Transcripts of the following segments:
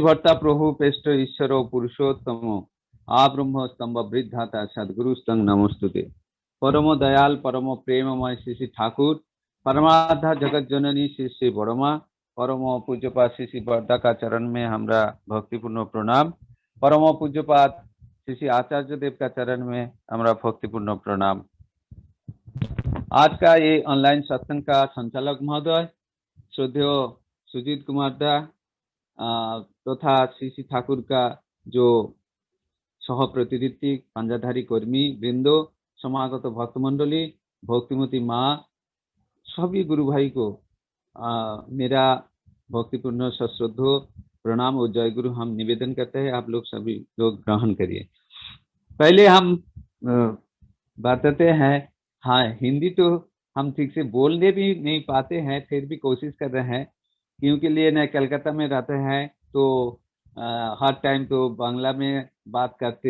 भर्ता प्रभु पेष्ट ईश्वर पुरुषोत्तम आ ब्रह्म स्तंभ वृद्धाता सदगुरु स्तंग नमस्तुते। परम दयाल परम प्रेममय श्री श्री ठाकुर परमाधा जगत जननी श्री श्री बड़मा परम पूज्यपाद श्री श्री बर्दा का चरण में हमारा भक्तिपूर्ण प्रणाम। परम पूज्यपाद श्री श्री आचार्य देव का चरण में हमारा भक्तिपूर्ण प्रणाम। आज का ये ऑनलाइन सत्संग का संचालक महोदय श्रद्धेय सुजीत कुमार दा तथा श्री श्री ठाकुर का जो सह प्रतिनिधि पंजाधारी कर्मी वृंदो, समागत भक्त मंडली, भक्तिमती माँ, सभी गुरु भाई को मेरा भक्तिपूर्ण सश्रद्ध प्रणाम और जय गुरु हम निवेदन करते हैं। आप लोग सभी लोग ग्रहण करिए। पहले हम बताते हैं, हाँ हिंदी तो हम ठीक से बोलने भी नहीं पाते हैं, फिर भी कोशिश कर रहे हैं क्योंकि लिए न कलकत्ता में रहते हैं तो हर टाइम तो बांग्ला में बात करते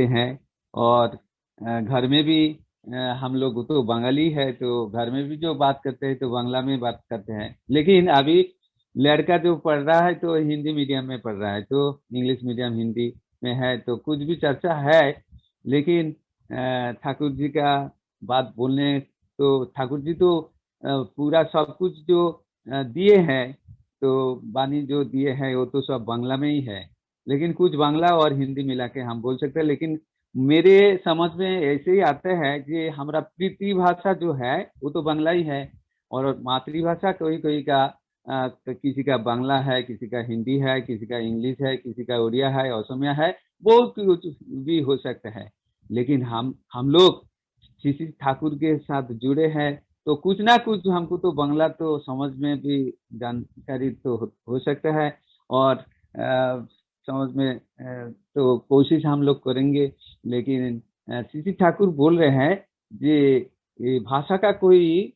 हैं और घर में भी हम लोग तो बंगाली है तो घर में भी जो बात करते हैं तो बांग्ला में बात करते हैं। लेकिन अभी लड़का जो पढ़ रहा है तो हिंदी मीडियम में पढ़ रहा है, तो इंग्लिश मीडियम हिंदी में है, तो कुछ भी चर्चा है। लेकिन ठाकुर जी का बात बोलने तो ठाकुर जी तो पूरा सब कुछ जो दिए हैं, तो वाणी जो दिए हैं वो तो सब बांग्ला में ही है, लेकिन कुछ बांग्ला और हिंदी मिला के हम बोल सकते हैं। लेकिन मेरे समझ में ऐसे ही आता है कि हमारा प्रीति भाषा जो है वो तो बांग्ला ही है और मातृभाषा कोई कोई का तो किसी का बांग्ला है, किसी का हिंदी है, किसी का इंग्लिश है, किसी का उड़िया है, असमिया है, बहुत कुछ भी हो सकता है। लेकिन हम लोग श्री ठाकुर के साथ जुड़े हैं तो कुछ ना कुछ हमको तो बांग्ला तो समझ में भी जानकारी तो हो सकता है और समझ में तो कोशिश हम लोग करेंगे। लेकिन श्री ठाकुर बोल रहे हैं ये भाषा का कोई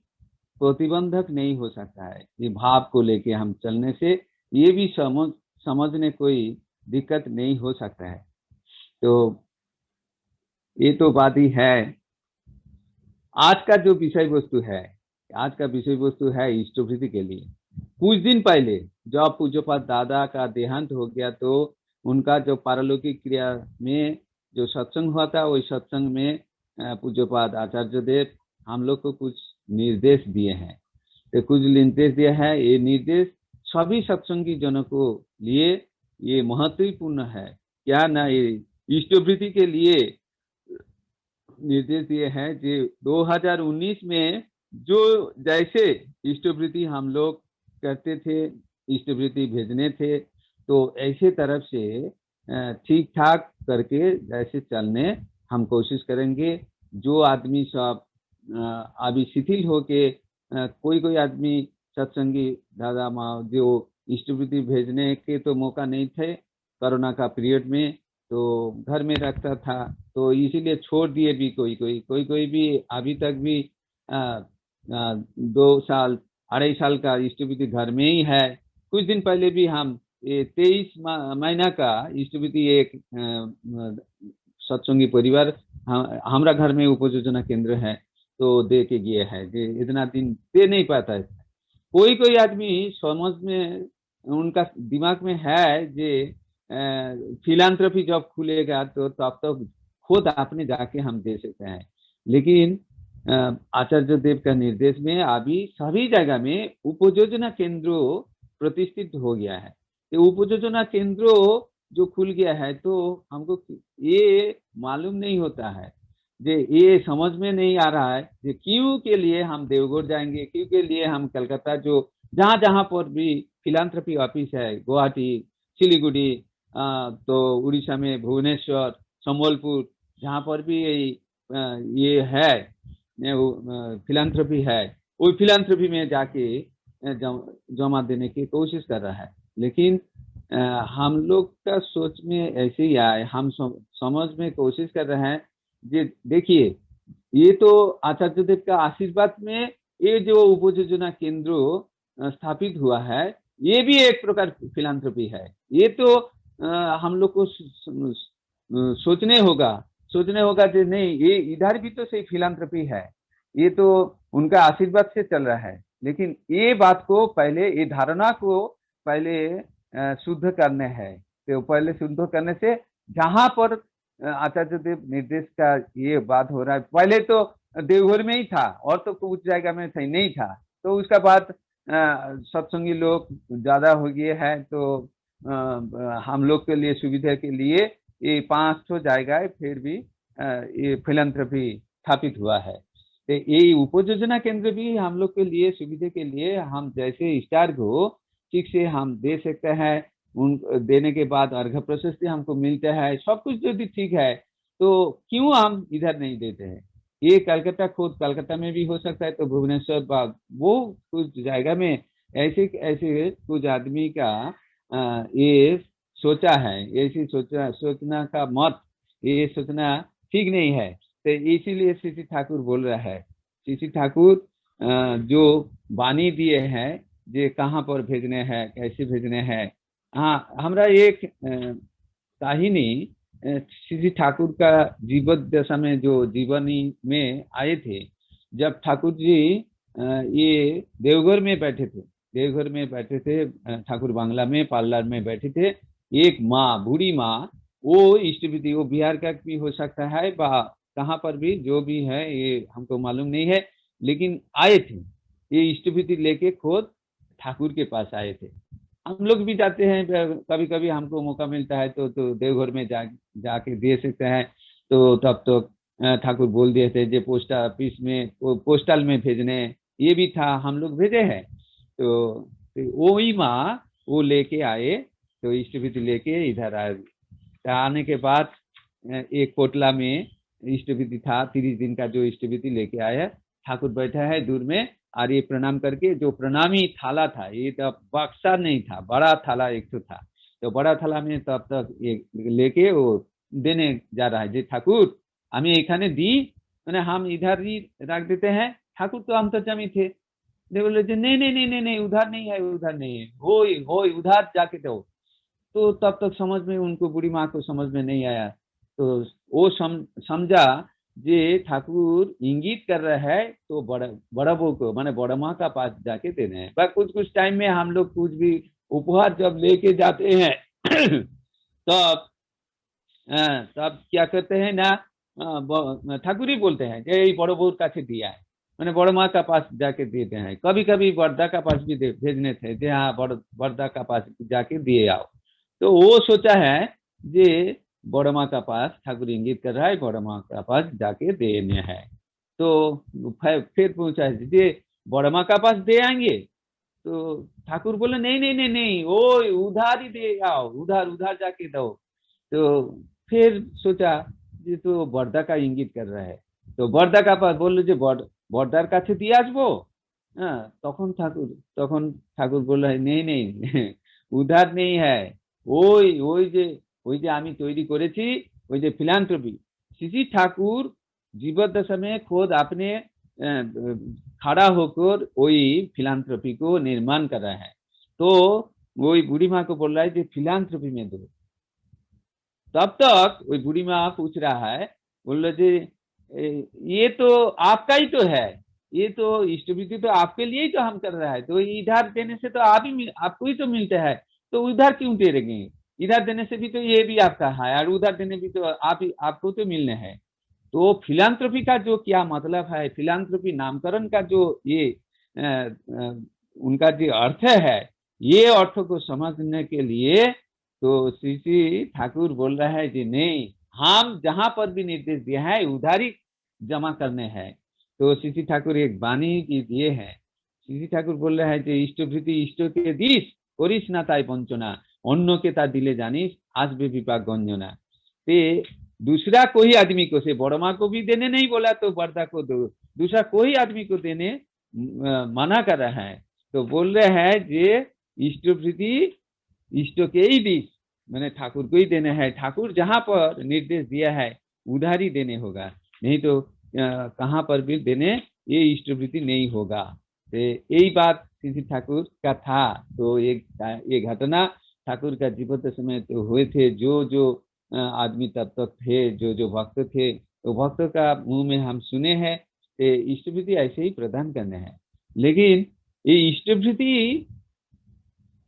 प्रतिबंधक नहीं हो सकता है, ये भाव को लेके हम चलने से ये भी समझने कोई दिक्कत नहीं हो सकता है। तो ये तो बात ही है। आज का जो विषय वस्तु है, आज का विषय वस्तु है इष्टवृत्ति के लिए। कुछ दिन पहले जब पूज्यपाद दादा का देहांत हो गया तो उनका जो पारलौकिक क्रिया में जो सत्संग हुआ था, वही सत्संग में पूज्यपाद आचार्य देव हम लोग को कुछ निर्देश दिए हैं। तो कुछ निर्देश दिया है, ये निर्देश सभी सत्संगी जनों को लिए ये महत्वपूर्ण है। क्या ना, ये इष्टवृत्ति के लिए निर्देश दिए हैं कि 2019 में जो जैसे इष्टवृत्ति हम लोग करते थे, इष्टवृत्ति भेजने थे, तो ऐसे तरफ से ठीक ठाक करके जैसे चलने हम कोशिश करेंगे। जो आदमी सब अभी शिथिल होके कोई आदमी सत्संगी दादा माँ जो इष्टवृत्ति भेजने के तो मौका नहीं थे कोरोना का पीरियड में, तो घर में रखता था तो इसीलिए छोड़ दिए भी कोई भी अभी तक भी 2 साल 2.5 साल का इष्टवृत्ति घर में ही है। कुछ दिन पहले भी हम 23 महीना का इष्टवृत्ति एक सत्संगी परिवार हमारा घर में उपयोजना केंद्र है तो दे के गए है। इतना दिन दे नहीं पाता है। कोई आदमी समझ में उनका दिमाग में है जे फिलांथ्रोपी जब खुलेगा तो तब तो खुद अपने जाके हम दे सकते हैं। लेकिन आचार्य देव का निर्देश में अभी सभी जगह में उपयोजना केंद्र प्रतिष्ठित हो गया है। ये उपयोजना केंद्र जो खुल गया है तो हमको ये मालूम नहीं होता है, ये समझ में नहीं आ रहा है कि क्यों के लिए हम देवघर जाएंगे, क्यों के लिए हम कलकत्ता जो जहाँ पर भी फिलांथ्रोपी ऑफिस है, गुवाहाटी, सिलीगुड़ी, तो उड़ीसा में भुवनेश्वर, संबलपुर, जहाँ पर भी ये है फिलांथ्रोपी है, वो फिलांथ्रोपी में जाके जमा देने की कोशिश कर रहा है। लेकिन हम लोग का सोच में ऐसे ही आए, हम समझ में कोशिश कर रहे हैं जी। देखिए, ये तो आचार्य देव का आशीर्वाद में ये जो उपयोजना केंद्र स्थापित हुआ है, ये भी एक प्रकार फिलांथ्रोपी है। ये तो हम लोग को सोचने होगा कि नहीं, ये इधर भी तो सही फिलांथ्रोपी है, ये तो उनका आशीर्वाद से चल रहा है। लेकिन ये बात को पहले, ये धारणा को पहले शुद्ध करने हैं। तो पहले शुद्ध करने से जहां पर आचार्य देव निर्देश का ये बात हो रहा है, पहले तो देवघर में ही था और तो कुछ जगह में सही नहीं था। तो उसका बाद सत्संगी लोग ज्यादा हो गए हैं, तो हम लोग के लिए सुविधा के लिए ये 500 जगह फिर भी ये फिलंथ्रॉपी स्थापित हुआ है। तो ये उपयोजना केंद्र भी हम लोग के लिए सुविधा के लिए, हम जैसे स्टार को ठीक से हम दे सकते हैं। उन देने के बाद अर्घ प्रशस्ति हमको मिलता है, सब कुछ यदि ठीक है तो क्यों हम इधर नहीं देते हैं। ये कलकत्ता, खुद कलकत्ता में भी हो सकता है, तो भुवनेश्वर वो कुछ जगह में ऐसे ऐसे कुछ आदमी का ये सोचा है, ऐसी सोचना का मत, ये सोचना ठीक नहीं है। तो इसीलिए सीसी ठाकुर बोल रहा है, सीसी ठाकुर जो वाणी दिए हैं, ये कहाँ पर भेजने हैं, कैसे भेजने हैं। हाँ, हमरा एक काहिनी सीसी ठाकुर का जीवत दशा में जो जीवनी में आए थे, जब ठाकुर जी ये देवघर में बैठे थे, देवघर में बैठे थे, ठाकुर बांग्ला में पार्लर में बैठे थे। एक माँ, बूढ़ी माँ, वो इष्ट विधि, वो बिहार का भी हो सकता है, कहाँ पर भी जो भी है ये हमको मालूम नहीं है, लेकिन आए थे ये इष्ट विधि लेके खुद ठाकुर के पास आए थे। हम लोग भी जाते हैं, कभी कभी हमको मौका मिलता है तो देवघर में जाके दे सकते हैं। तो तब तो ठाकुर बोल दिए थे जे पोस्ट ऑफिस में, पोस्टल में भेजने, ये भी था, हम लोग भेजे हैं। तो वही माँ वो लेके आए, तो इष्ट विधि लेके इधर आए। आने के बाद एक कोटला में इष्ट विधि था, 30 दिन का जो इष्ट विधि लेके आया। ठाकुर बैठा है दूर में, और ये प्रणाम करके, जो प्रणामी थाला था, ये तो बक्सा नहीं था, बड़ा थाला एक तो था, तो बड़ा थाला में तब तक ये लेके वो देने जा रहा है। जी ठाकुर, हमें एखाने दी, मैंने हम इधर ही रख देते हैं। ठाकुर तो अंतर्जामी थे, दे बोले जी नहीं नहीं नहीं नहीं नहीं, उधर नहीं है, उधर नहीं है, हो उधर जाके दो। तो तब तक समझ में, उनको बूढ़ी माँ को समझ में नहीं आया। तो वो समझा जे ठाकुर इंगित कर रहा है, तो बड़ा बड़ा बहू को, माने बड़ा माँ का पास जाके देने हैं। बस कुछ कुछ टाइम में हम लोग कुछ भी उपहार जब लेके जाते हैं तब तब क्या करते हैं ना, ठाकुर ही बोलते हैं कि बड़ बहू का दिया है, मैंने बड़ माँ का पास जाके देते हैं। कभी कभी बरदा का पास भी भेजने थे, जे हाँ बरदा का पास जाके दिए आओ। तो वो सोचा है जे बड़ माँ का पास, ठाकुर इंगित कर रहा है बड़ माँ का पास जाके देने हैं। तो फिर पूछा जे बड़ माँ का पास दे आएंगे। तो ठाकुर बोले नहीं नहीं नहीं नहीं, वो उधार ही दे आओ, उधार उधार जाके दो। तो फिर सोचा ये तो बर्दा का इंगित कर रहा है, तो बर्दा का पास बोललो যে বর্দার কাছে দিয়ে আসবো। হ্যাঁ, তখন ঠাকুর বলল নেই নেই উধার নেই হ্যাঁ, ওই ওই যে ওই যে আমি তৈরি করেছি, ওই যে फिलैंथ्रोपी, सीसी ठाकुर जीवद्दशा में खुद अपने खड़ा होकर वही फिलैंथ्रोपी को निर्माण कर रहा है। तो वही बूढ़ी माँ को बोल रहा है कि फिलैंथ्रोपी में दो। तब तक वही बूढ़ी माँ पूछ रहा है, बोल रहे ये तो आपका ही तो है, ये तो इष्टविधि तो आपके लिए ही तो हम कर रहा है, तो इधर देने से तो आपको ही तो मिलता है, तो उधर क्यों दे रहे, इधर देने से भी तो ये भी आपका है, और उधर देने भी तो आपको तो मिलने है। तो फिलैंथ्रोपी का जो क्या मतलब है, फिलैंथ्रोपी नामकरण का जो ये उनका जो अर्थ है, ये अर्थ को समझने के लिए तो सीसी ठाकुर बोल रहा है कि नहीं, हम जहां पर भी निर्देश दिया है उधार ही जमा करने हैं। तो सीसी ठाकुर एक वाणी की दिए हैं। सीसी ठाकुर बोल रहा है कि इष्टभृति इष्ट के दिस करिस ना ताई वंचना, अन्य के ता दिले जानिस आसबे विपाक गंजना। ते दूसरा कोई आदमी को, से बड़ माँ को भी देने नहीं बोला तो बरदा को दो, दूसरा कोई आदमी को देने मना कर रहा है। तो बोल रहे हैं जे इष्टभृति इष्ट के ही दिस, मैंने ठाकुर को ही देने हैं, ठाकुर जहां पर निर्देश दिया है उधार ही देने होगा, नहीं तो कहाँ पर भी देने ये इष्टवृत्ति नहीं होगा। तो यही बात सीसी ठाकुर का था। तो ये घटना ठाकुर का जीवित समय तो हुए थे, जो जो आदमी तब तक थे, जो जो भक्त थे, तो भक्त का मुंह में हम सुने हैं इष्टवृत्ति ऐसे ही प्रदान करने हैं। लेकिन ये इष्टवृत्ति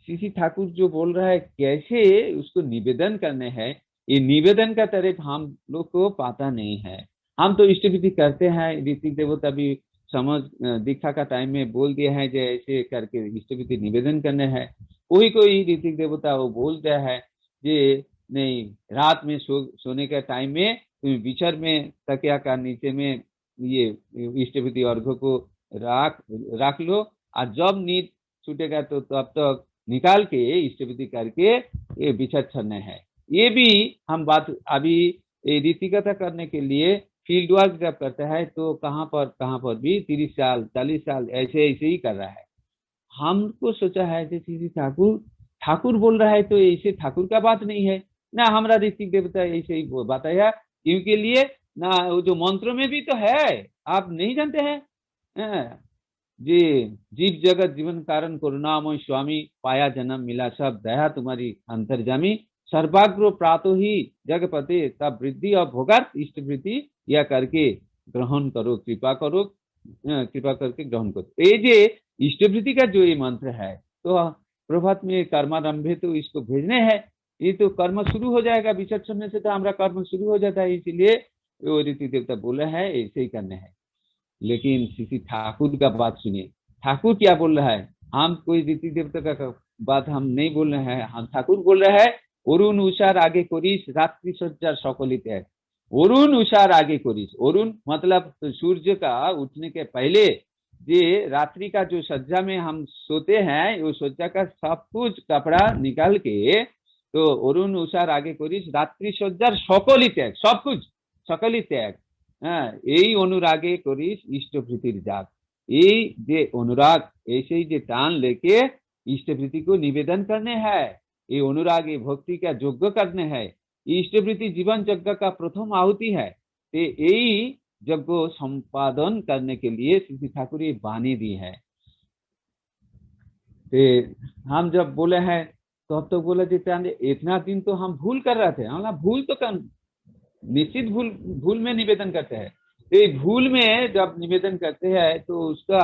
सीसी ठाकुर जो बोल रहा है कैसे उसको निवेदन करने हैं, ये निवेदन का तरफ हम लोग को पता नहीं है। हम तो इष्ट विधि करते हैं, ऋतिक देवता भी समझ दीक्षा का टाइम में बोल दिया है जो ऐसे करके इष्ट विधि निवेदन करने हैं। कोई कोई ऋतिक देवता वो बोल दिया है कि नहीं, रात में सोने के टाइम में तुम बिछर में तकिया का नीचे में ये इष्ट विधि अर्घ्य को रख रख लो, और जब नींद छूटेगा तो तब तक निकाल के इष्ट विधि करके ये बिछर छड़ने है। ये भी हम बात अभी रीतिगत करने के लिए फील्ड वर्क जब करता है तो कहाँ पर भी 30 साल 40 साल ऐसे ऐसे ही कर रहा है। हमको सोचा है जैसे ठाकुर ठाकुर बोल रहा है तो ऐसे ठाकुर का बात नहीं है ना, हमारा ऋतिक देवता ऐसे ही बताया क्योंकि लिए ना, वो जो मंत्रों में भी तो है, आप नहीं जानते हैं। हाँ, जी, जीव जगत जीवन कारण करुणामय स्वामी, पाया जन्म मिला सब दया तुम्हारी अंतर्जामी, सर्वाग्र प्रातो ही जगपते तब वृद्धि और भोगार्थ इष्ट वृद्धि या करके ग्रहण करो, कृपा करो, कृपा करके ग्रहण करो। ये जे इष्ट वृद्धि का जो ये मंत्र है, तो प्रभात में कर्मारंभे तो इसको भेजने हैं, ये तो कर्म शुरू हो जाएगा, विचार सुनने से तो हमारा कर्म शुरू हो जाता है, इसीलिए वो रीति देवता बोला है ऐसे ही करने हैं। लेकिन सीसी ठाकुर का बात सुनिए, ठाकुर क्या बोल रहा है। हम कोई रीति देवता का बात हम नहीं बोल रहे हैं, हम ठाकुर बोल रहे हैं अरुण उषार आगे करिस रात्रि सज्जार सकलित है। अरुण उषार आगे करिस, अरुण मतलब तो सूर्य का उठने के पहले ये रात्रि का जो सज्जा में हम सोते हैं, वो सज्जा का सब कुछ कपड़ा निकाल के, तो अरुण उषार आगे करिस रात्रि सज्जार सकली त्याग, सब कुछ सकली त्याग, এই অনুরাগে করিস ইষ্টপ্রীতির জাগ। এই যে অনুরাग ऐसे ही যে टान लेके इष्टवृत्ति को निवेदन करने हैं, ये अनुराग ये भक्ति का यज्ञ करने हैं। इष्टवृत्ति जीवन यज्ञ का प्रथम आहुति है। तो यही यज्ञ संपादन करने के लिए श्री ठाकुर ये बानी दी है। तो हम जब बोले हैं तो अब तो बोले थे इतना दिन तो हम भूल कर रहे थे, हम भूल तो कर निश्चित भूल भूल में निवेदन करते हैं। तो ये भूल में जब निवेदन करते हैं तो उसका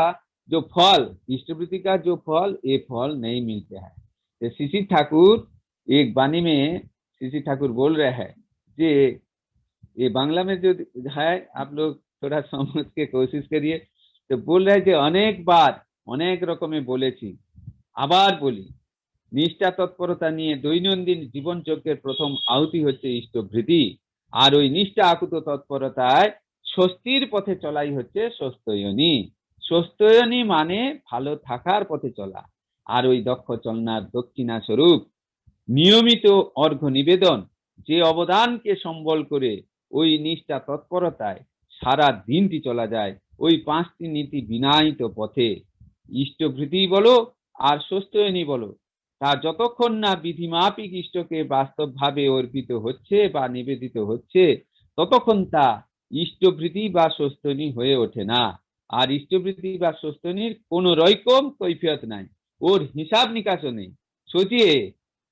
जो फल इष्टवृत्ति का जो फल, ये फल नहीं मिलते हैं। तो सीसी ठाकुर एक वाणी में सीसी ठाकुर बोल रहे हैं कि ये बांग्ला में जो है आप लोग थोड़ा समझ के कोशिश करिए। तो बोल रहे हैं कि अनेक बार अनेक रकमे बोलेছি আবার বলি, নিষ্ঠা তৎপরতা নিয়ে দৈনন্দিন জীবন যজ্ঞের প্রথম আহুতি হচ্ছে ইষ্টভৃতি, আর ওই নিষ্ঠা আকুত তৎপরতায় স্বস্তির পথে চলাই হচ্ছে স্বস্ত্যয়নী। স্বস্ত্যয়নী মানে ভালো থাকার পথে চলা, আর ওই দক্ষ চলনার দক্ষিণা স্বরূপ নিয়মিত অর্ঘ্য নিবেদন, যে অবদানকে সম্বল করে ওই নিষ্ঠা তৎপরতায় সারা দিনটি চলা যায় ওই পাঁচটি নীতি বিনায়িত পথে। ইষ্টভৃতি বলো আর স্বস্ত্যয়নী বলো, তা যতক্ষণ না বিধিমাফিক ইষ্টকে বাস্তবভাবে অর্পিত হচ্ছে বা নিবেদিত হচ্ছে ততক্ষণ তা ইষ্টভৃতি বা স্বস্ত্যয়নী হয়ে ওঠে না। আর ইষ্টভৃতি বা স্বস্ত্যয়নীর কোনো রকম কৈফিয়ত নাই, ওর হিসাব নিকাশও নেই। सोचिए,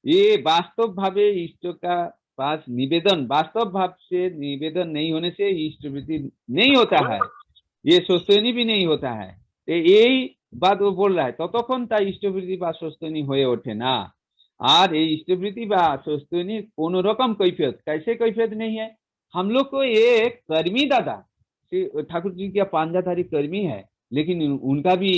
ये वास्तव भावे इष्ट का पास निवेदन, वास्तव भाव से निवेदन नहीं होने से इष्टवृत्ति नहीं होता है, ये स्वस्थनी भी नहीं होता है। तो यही बात वो बोल रहा है, ততক্ষণ তা ইষ্টবৃত্তি বা স্বস্ত্যয়নী হয়ে ওঠে না। আর এই ইষ্টবৃত্তি বা স্বস্ত্যয়নীর কোন রকম কৈफियत, कैसे कैफियत नहीं है। हम लोग को ये कर्मी दादा ठाकुर जी का पांजाधारी कर्मी है, लेकिन उनका भी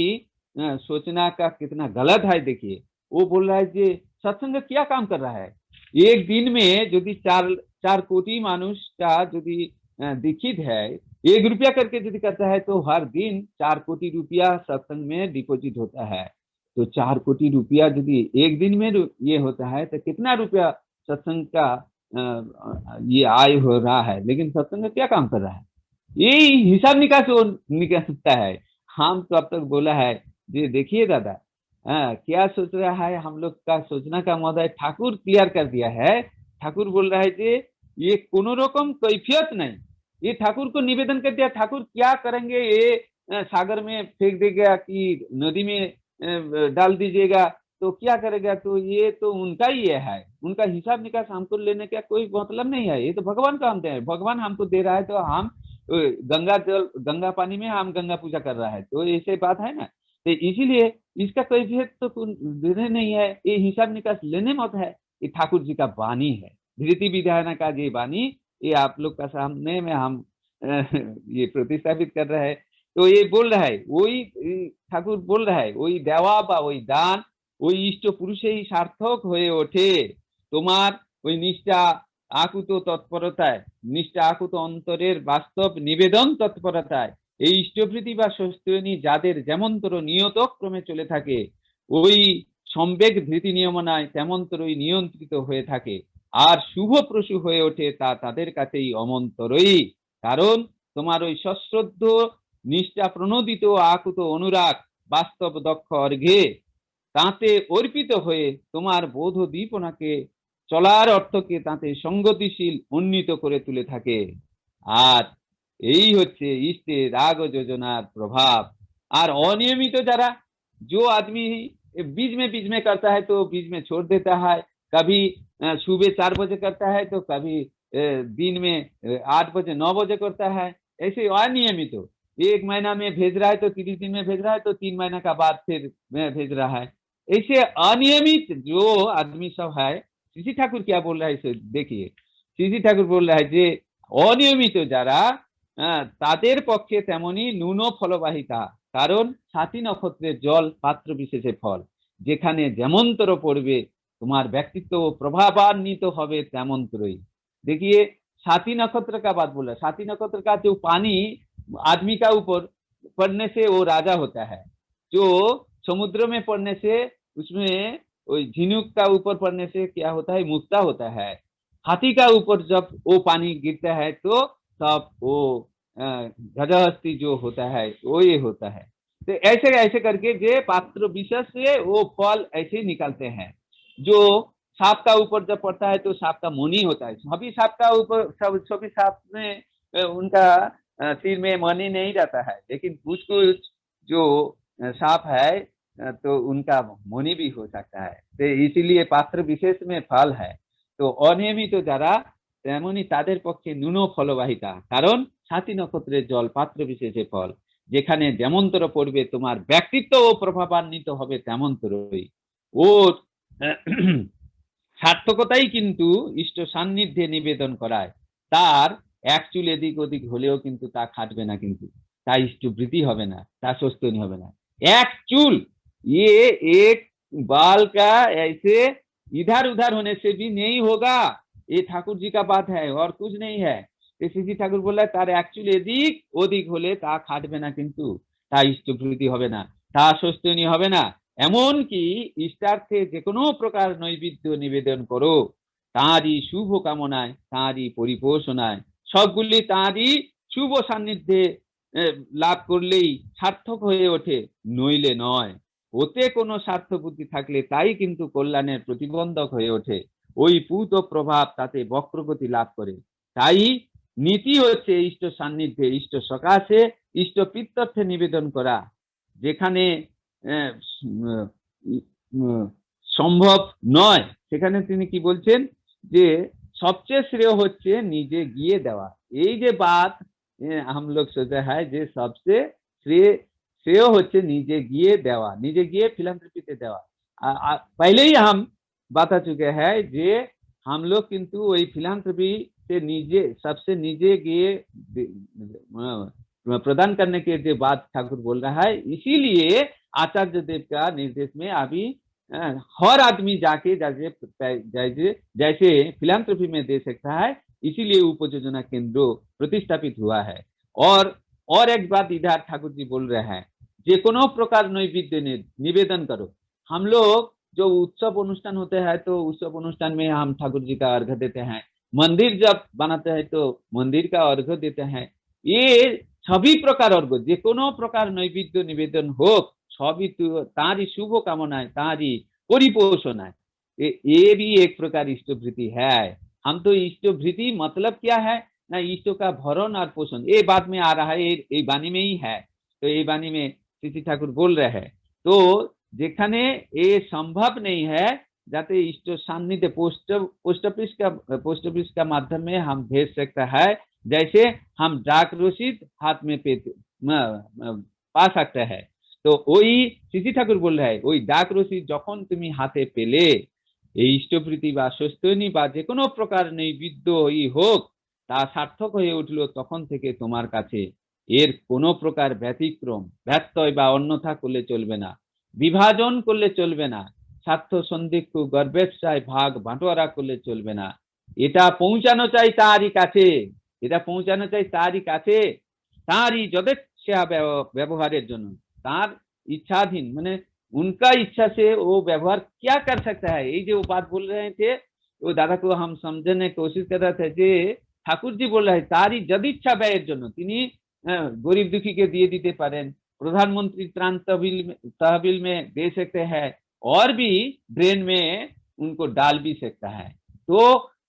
सोचना का कितना गलत है। देखिए वो बोल रहा है कि सत्संग क्या काम कर रहा है। एक दिन में यदि 4 कोटि मानुष का यदि दीक्षित है, 1 रुपया करके यदि करता है तो हर दिन 4 कोटि रुपया सत्संग में डिपॉजिट होता है। तो 4 कोटि रुपया यदि एक दिन में ये होता है तो कितना रुपया सत्संग का ये आय हो रहा है। लेकिन सत्संग क्या काम कर रहा है, यही हिसाब निकास वो निकाल सकता है। हम तो अब तक बोला है जी, देखिए दादा क्या सोच रहा है। हम लोग का सोचना का महोदय ठाकुर क्लियर कर दिया है। ठाकुर बोल रहा है कि ये कोनो रकम कैफियत नहीं, ये ठाकुर को निवेदन कर दिया। ठाकुर क्या करेंगे, ये सागर में फेंक देगा कि नदी में डाल दीजिएगा तो क्या करेगा, तो ये तो उनका ही है, उनका हिसाब निकास हमको लेने का कोई मतलब नहीं है। ये तो भगवान का हम दे, भगवान हमको दे रहा है तो हम गंगा जल गंगा पानी में हम गंगा पूजा कर रहा है, तो ऐसे बात है ना। तो इसीलिए इसका कोई भेद तो देने नहीं है, ये हिसाब निकास लेने मत है। ये ठाकुर जी का वाणी है, धृति विधान का ये वाणी, ये आप लोग का सामने में हम ये प्रतिस्थापित कर रहे हैं। तो ये बोल रहा है, वही ठाकुर बोल रहा है, वही देवा बा वही दान ওই ইষ্ট পুরুষেই সার্থক হয়ে ওঠে। তোমার ওই নিষ্ঠা আকুত তৎপরতায়, নিষ্ঠা আকুত অন্তরের বাস্তব নিবেদন তৎপরতায় এই ইষ্টপ্রীতি বা সস্তুয়নী যাদের যেমনতর নিয়তক্রমে চলে থাকে, ওই সম্বেগ ধৃতি নিয়মনায় তেমনতরই নিয়ন্ত্রিত হয়ে থাকে, আর শুভপ্রসূ হয়ে ওঠে তা তাদের কাছেই অমন্তরই। কারণ তোমার ওই সশ্রদ্ধ নিষ্ঠা প্রণোদিত আকুত অনুরাগ বাস্তব দক্ষ অর্ঘে তাতে অর্পিত হয়ে তোমার বোধ দীপনাকে চলার অর্থকে তাতে সঙ্গতিশীল উন্নীত করে তুলে থাকে। আর এই হচ্ছে ইষ্টের রাগ যোজনার প্রভাব। আর अनियमित যারা, जो आदमी बीच में करता है तो बीच में छोड़ देता है, कभी सुबह 4 बजे करता है तो कभी दिन में 8 बजे 9 बजे करता है, ऐसे अनियमित। एक महीना में भेज रहा है तो 30 दिन में भेज रहा है, तो 3 महीना का बाद फिर भेज रहा है। ऐसे अनियमित जो आदमी सब है, श्री ठाकुर क्या बोल रहा है इसे देखिए। श्री ठाकुर बोल रहा है যে অনিয়মিত যারা তাদের পক্ষে তেমনি ন্যূন ফলবাহিতা, কারণ সাতী নক্ষত্রের জল পাত্র বিশেষে ফল, যেখানে যেমনতর পড়বে তোমার ব্যক্তিত্ব प्रभावान्वित হবে তেমনতরই। देखिए साथी नक्षत्र का बात बोला, साथी नक्षत्र का जो पानी आदमी का ऊपर पड़ने से वो राजा होता है, जो समुद्र में पड़ने से उसमें झिनुक का ऊपर पड़ने से क्या होता है, मुक्ता होता है। हाथी का ऊपर जब वो पानी गिरता है तो तब वो गजहस्ती जो होता है वो ये होता है। तो ऐसे ऐसे करके जे पात्र विशेष से वो फल ऐसे निकालते हैं। जो सांप का ऊपर जब पड़ता है तो सांप का मणि होता है, सभी सांप का ऊपर सभी सांप में उनका सिर में मणि नहीं रहता है, लेकिन कुछ कुछ जो सांप है तो उनका मणि भी हो सकता है। तो इसीलिए पात्र विशेष में फल है। तो अनियमित যারা তেমনি তাদের পক্ষে ন্যূন ফলবাহিতা, কারণ সাতী নক্ষত্রের জল পাত্র বিশেষে ফল, যেখানে যেমনতর পড়বে তোমার ব্যক্তিত্ব ও প্রভাবান্বিত হবে তেমনতরই। ওর সার্থকতাই কিন্তু ইষ্ট সান্নিধ্যে নিবেদন করায়। তার এক চুল এদিক ওদিক হলেও কিন্তু তা খাটবে না, কিন্তু তা ইষ্টবৃতি হবে না, তা সস্তনী হবে না। एक चूल, ये एक बाल का ऐसे इधर उधर होने से भी नहीं होगा। ये ठाकुर जी का बात है और कुछ नहीं है। श्री ठाकुर बोला तार एक चूल एदिक ओदिक होले ता खाटबे ना, किन्तु ता इष्टप्रीति होबे ना, ता सस्तनी होबे ना। एमन कि इष्टार्थे जे कोनो प्रकार नैवेद्य निवेदन करो तारই শুভ কামনায়, তারই পরিপোষণায়, সবগুলি তারই শুভ সান্নিধ্যে লাভ করলেই সার্থক হয়ে ওঠে, নইলে নয়। ওতে কোনো স্বার্থ বুদ্ধি থাকলে তাই কিন্তু কল্যাণের প্রতিবন্ধক হয়ে ওঠে। ওই পূত প্রভাব তাতে বক্রগতি লাভ করে। তাই নীতি হচ্ছে ইষ্ট সান্নিধ্যে, ইষ্ট সকাশে, ইষ্ট প্রীত্যর্থে নিবেদন করা। যেখানে সম্ভব নয় সেখানে তিনি কি বলছেন, যে সবচেয়ে শ্রেয় হচ্ছে নিজে গিয়ে দেওয়া। এই যে बात हम लोग सोचा है যে सबसे श्रेय होच्छे निजे गिए देवा, निजे गिए फिलैंथ्रोपीते देवा। पहले ही हम बता चुके हैं जे हम लोग किंतु वही फिलैंथ्रोपी से निजे सबसे निजे गिए प्रदान करने के जो बात ठाकुर बोल रहा है, इसीलिए आचार्य देव का निर्देश में अभी हर आदमी जाके जैसे फिलैंथ्रोपी में दे सकता है, इसीलिए उपयोजना केंद्र प्रतिष्ठापित हुआ है। और एक बात इधर ठाकुर जी बोल रहे हैं, जे कोनो प्रकार नैवेद्य निवेदन करो। हम लोग जो उत्सव अनुष्ठान होते हैं तो उत्सव अनुष्ठान में हम ठाकुर जी का अर्घ्य देते हैं, मंदिर जब बनाते हैं तो मंदिर का अर्घ्य देते हैं। ये सभी प्रकार अर्घ्य जे कोनो प्रकार नैवेद्य निवेदन हो सभी तारी शुभ कामनाएं, तारी परिपोषणाएं, ये भी एक प्रकार इष्टवृत्ति है। हम तो इष्टवृत्ति मतलब क्या है ना, इष्ट का भरण और पोषण, ये बात में आ रहा है, ये वाणी में ही है। तो ये वाणी में श्री ठाकुर बोल रहे हैं। तो जेखाने ये संभव नहीं है जाते इष्ट सान्निध्य पोस्ट ऑफिस का माध्यम में हम भेज सकता है, जैसे हम डाक रसीद हाथ में पा सकते हैं। তো ওই শ্রী ঠাকুর বললে হয় ওই ডাক রশি যখন তুমি হাতে পেলে, এই ইষ্টপ্রীতি বা স্বস্তিনী বা যে কোনো প্রকার নৈবেদ্যই হোক তা সার্থক হয়ে উঠলো, তখন থেকে তোমার কাছে এর কোনো প্রকার ব্যতিক্রম ব্যত্যয় বা অন্যথা করলে চলবে না, বিভাজন করলে চলবে না, স্বার্থ সন্দিগ্ধ গর্বেচ্ছায় ভাগ বাঁটোয়ারা করলে চলবে না। এটা পৌঁছানো চাই তারই কাছে, এটা পৌঁছানো চাই তারই কাছে, तारी यदेच्छा व्यवहार जन्य तार इच्छाधीन माने उनका इच्छा से वो व्यवहार क्या कर सकता है। ये जो बात बोल रहे थे वो दादा को हम समझने की कोशिश कर रहे थे जे ठाकुर जी बोल रहे हैं तारी यदिच्छा व्यয়ের জন্য তিনি गरीब दुखी के दिए दीते पारें, प्रधानमंत्री त्राण तहबिल में दे सकते हैं और भी ड्रेन में उनको डाल भी सकता है। तो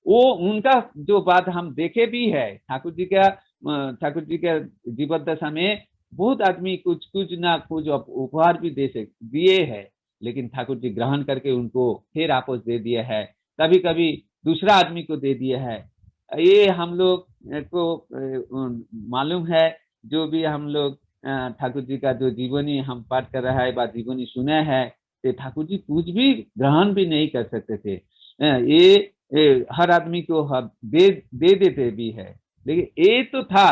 वो उनका जो बात हम देखे भी है ठाकुर जी के जीवन दशा में बहुत आदमी कुछ कुछ ना कुछ उपहार भी दिए है, लेकिन ठाकुर जी ग्रहण करके उनको फिर आपस दे दिया है, कभी कभी दूसरा आदमी को दे दिया है। ये हम लोग को मालूम है, जो भी हम लोग ठाकुर जी का जो जीवनी हम पाठ कर रहा है जीवनी सुने हैं, तो ठाकुर जी कुछ भी ग्रहण भी नहीं कर सकते थे। ये हर आदमी को दे देते भी है, लेकिन ये तो था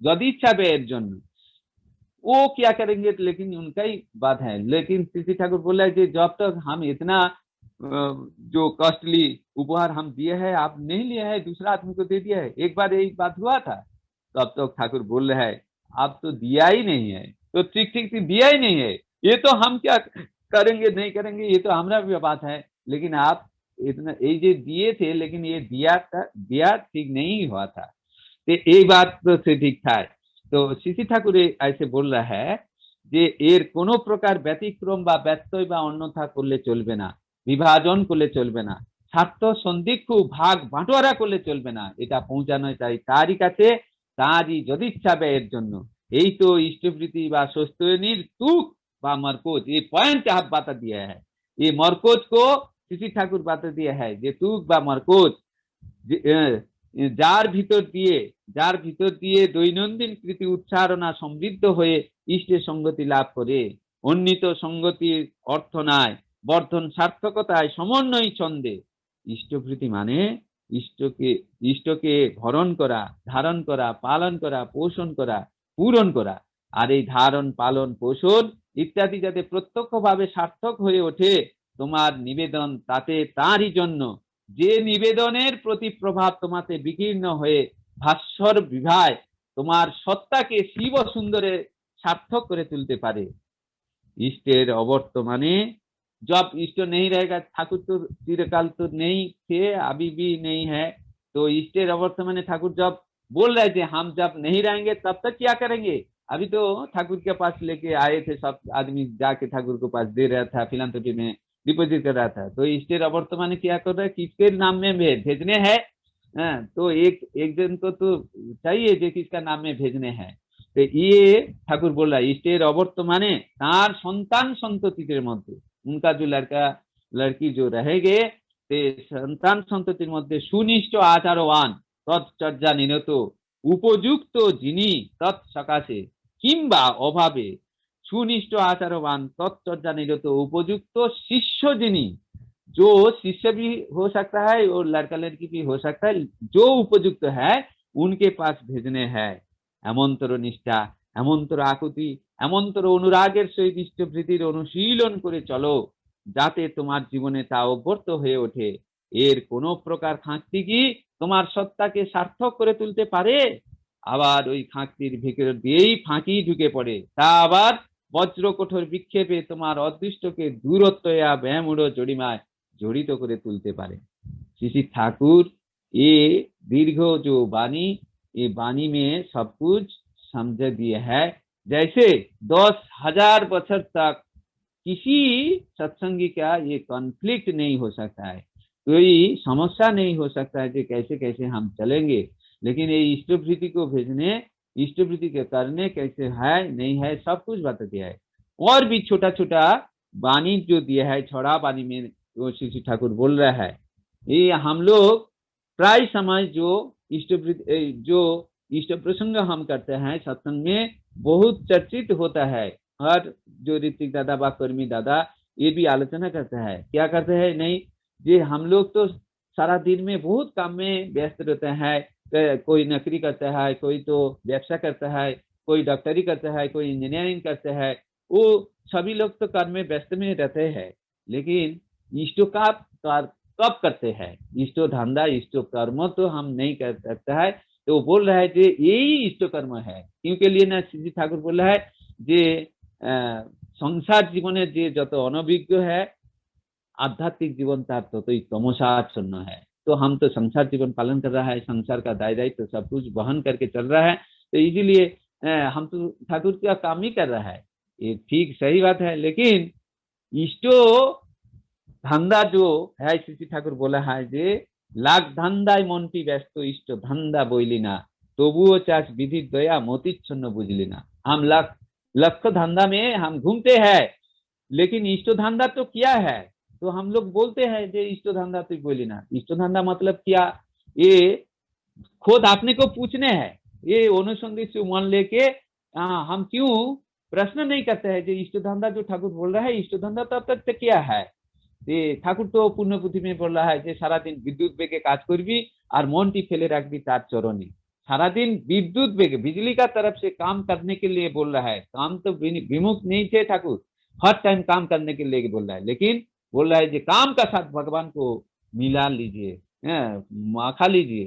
यदिच्छा व्यয়ের জন্য, वो क्या करेंगे लेकिन उनका ही बात है। लेकिन श्री ठाकुर बोला है कि जब तक हम इतना जो कॉस्टली उपहार हम दिए हैं आप नहीं लिए हैं, दूसरा आदमी को दे दिया है। एक बार यही बात हुआ था, तो अब तो ठाकुर बोल रहे हैं आप तो दिया ही नहीं है, तो ठीक ठीक दिया ही नहीं है, ये तो हम क्या करेंगे नहीं करेंगे ये तो हमारा भी बात है, लेकिन आप इतना ये दिए थे लेकिन ये दिया ठीक नहीं हुआ था। तो ये बात तो ठीक था। तो श्री ठाकुर ऐसे बोल रहा है যে এর কোনো প্রকার ব্যতিক্রম বা ব্যত্যয় বা অন্যথা করলে চলবে না, বিভাজন করলে চলবে না, স্বার্থ সন্দিগ্ধ ভাগ বাঁটোয়ারা করলে চলবে না, এটা পৌঁছানো চাই তারই কাছে, তারই যদিচ্ছা ব্যয়ের জন্য। এই তো ইষ্টপ্রীতি বা স্বস্তিনীর তুক বা मरकोज, ये पॉइंट आप बता दिया है। ये मरकोज को श्री ठाकुर बता दिया है যে তুক বা मरकोज যার ভিতর দিয়ে দৈনন্দিন কৃতি উচ্চারণা সমৃদ্ধ হয়ে ইষ্টের সঙ্গতি লাভ করে, অন্বিত সঙ্গতির অর্থ নাই, বর্ধন সার্থকতায় সমন্বয় ছন্দে। ইষ্টপ্রীতি মানে ইষ্টকে ভরণ করা, ধারণ করা, পালন করা, পোষণ করা, পূরণ করা। আর এই ধারণ পালন পোষণ ইত্যাদি যাতে প্রত্যক্ষভাবে সার্থক হয়ে ওঠে তোমার নিবেদন তাতে তারই জন্য, যে নিবেদনের প্রতি প্রভাব তোমাতে বিকীর্ণ হয়ে ভাস্বর বিভায় তোমার সত্তাকে শিব সুন্দরে সার্থক করে তুলতে পারে। इष्टेर अवर्तमाने जब इष्ट नहीं रहेगा, ठाकुर तो चिरकाल तो नहीं थे अभी भी नहीं है, तो इष्टेर अवर्तमाने ठाकुर जब बोल रहे थे हम जब नहीं रहेंगे तब तक क्या करेंगे। अभी तो ठाकुर के पास लेके आए थे सब आदमी, जाके ठाकुर के पास दे रहा था, फिलांथ्रोपी में डिपोजिट कर रहा था। तो इष्टेर अवर्तमाने क्या कर रहा है, किसके नाम में भेजने हैं। तो एक जन को तो चाहिए जो किसका नाम में भेजने हैं। तो ये ठाकुर बोल रहा है इष्टेर अवर्तमाने तार संतान संततिर मध्य, उनका जो लड़का लड़की जो रहेंगे ते संतान संततिर मध्य सुनिष्ठ आचारवान तत्चर्या निरत उपयुक्त जिनी तत्सकाशे किंबा अभावे सुनिष्ठ आचारवान तत्चर्या निरत उपयुक्त शिष्य जिनी, जो शिष्य भी हो सकता है और लड़का लड़की भी हो सकता है, जो उपयुक्त है उनके पास भेजने हैं। एमंतर निष्ठा, एमंतर आकुति, एमंतर अनुरागेर सहित इष्टप्रीतिर अनुशीलन करे चलो, जाते तुम्हार जीवने ता अभ्यर्थ हये ओठे। एर कोनो प्रकार खांकती की तुम्हार सत्ताके सार्थक करे तुलते पारे, आबार ओई खांकतिर भितर दिएई फाঁকি ढुके पड़े, ता आबार वज्र कठोर विक्षेपे तुम्हार अदृष्टके दूरत्व या व्यामूढ़ जड़िमाय जड़ित करे तुलते पारे। श्री ठाकुर ये दीर्घ जो वाणी, ये वाणी में सब कुछ समझ दिया है। जैसे 10,000 बछर तक किसी सत्संगी का ये कॉन्फ्लिक्ट नहीं हो सकता है, कोई समस्या नहीं हो सकता है कि कैसे कैसे हम चलेंगे, लेकिन ये इष्टप्रीति को भेजने, इष्टप्रीति के करने कैसे है नहीं है सब कुछ बता दिया है। और भी छोटा छोटा वाणी जो दिया है छड़ा वाणी में, वो श्री ठाकुर बोल रहा है। ये हम लोग प्राय समय जो इष्ट प्रसंग हम करते हैं सत्संग में बहुत चर्चित होता है, और जो ऋतिक दादा व कर्मी दादा ये भी आलोचना करते हैं, क्या करते हैं, नहीं ये हम लोग तो सारा दिन में बहुत काम में व्यस्त रहते हैं, कोई नौकरी करता है, कोई तो व्यवसाय करता है, कोई डॉक्टरी करता है, कोई इंजीनियरिंग करता है, वो सभी लोग तो कर्म में व्यस्त में रहते हैं। लेकिन इष्ट का कब करते हैं, इष्ट धंधा इष्ट कर्म तो हम नहीं कर सकता है। तो वो बोल रहा है कि यही इष्ट कर्म है, क्योंकि लिए ना श्री ठाकुर बोल रहा है যে সংসার জীবনে যে যত অনভিজ্ঞ है, आध्यात्मिक जीवन तार ततई तमसाच्छन्न है। तो हम तो संसार जीवन पालन कर रहा है, संसार का दाय दायित्व सब कुछ वहन करके चल रहा है, तो इसीलिए हम तो ठाकुर का काम ही कर रहा है। ये ठीक सही बात है, लेकिन इष्टो ধান্দা जो है, শ্রী ঠাকুর बोला है যে লাখ ধান্দায় মনটি ব্যস্ত ইষ্ট ধান্দা বইলি না, তবুও চাস विधि दया मोतीच्छन्न बुझली ना। हम लाख लख धंधा में हम घूमते हैं, लेकिन इष्ट धंधा तो क्या है। तो हम लोग बोलते हैं जे इष्ट धंधा तो बोली ना, इष्ट धंधा मतलब क्या, ये खुद अपने को पूछने हैं, ये अनुसंधित से मन लेके हम क्यों प्रश्न नहीं करते हैं। जो इष्ट धंधा जो ठाकुर बोल रहा है, इष्ट धंधा तब तक क्या है, ঠাকুর তো পুণ্যপুঁথি में बोल रहा है যে সারাদিন বিদ্যুৎ বেগে কাজ করবি আর মনটি ফেলে রাখবি তার চরণে। सारादिन विद्युत वेग बिजली का तरफ से काम करने के लिए बोल रहा है, काम तो विमुख नहीं थे ठाकुर, हर टाइम काम करने के लिए बोल रहा है, लेकिन बोल रहा है कि काम का साथ भगवान को मिला लीजिए, माखा लीजिए।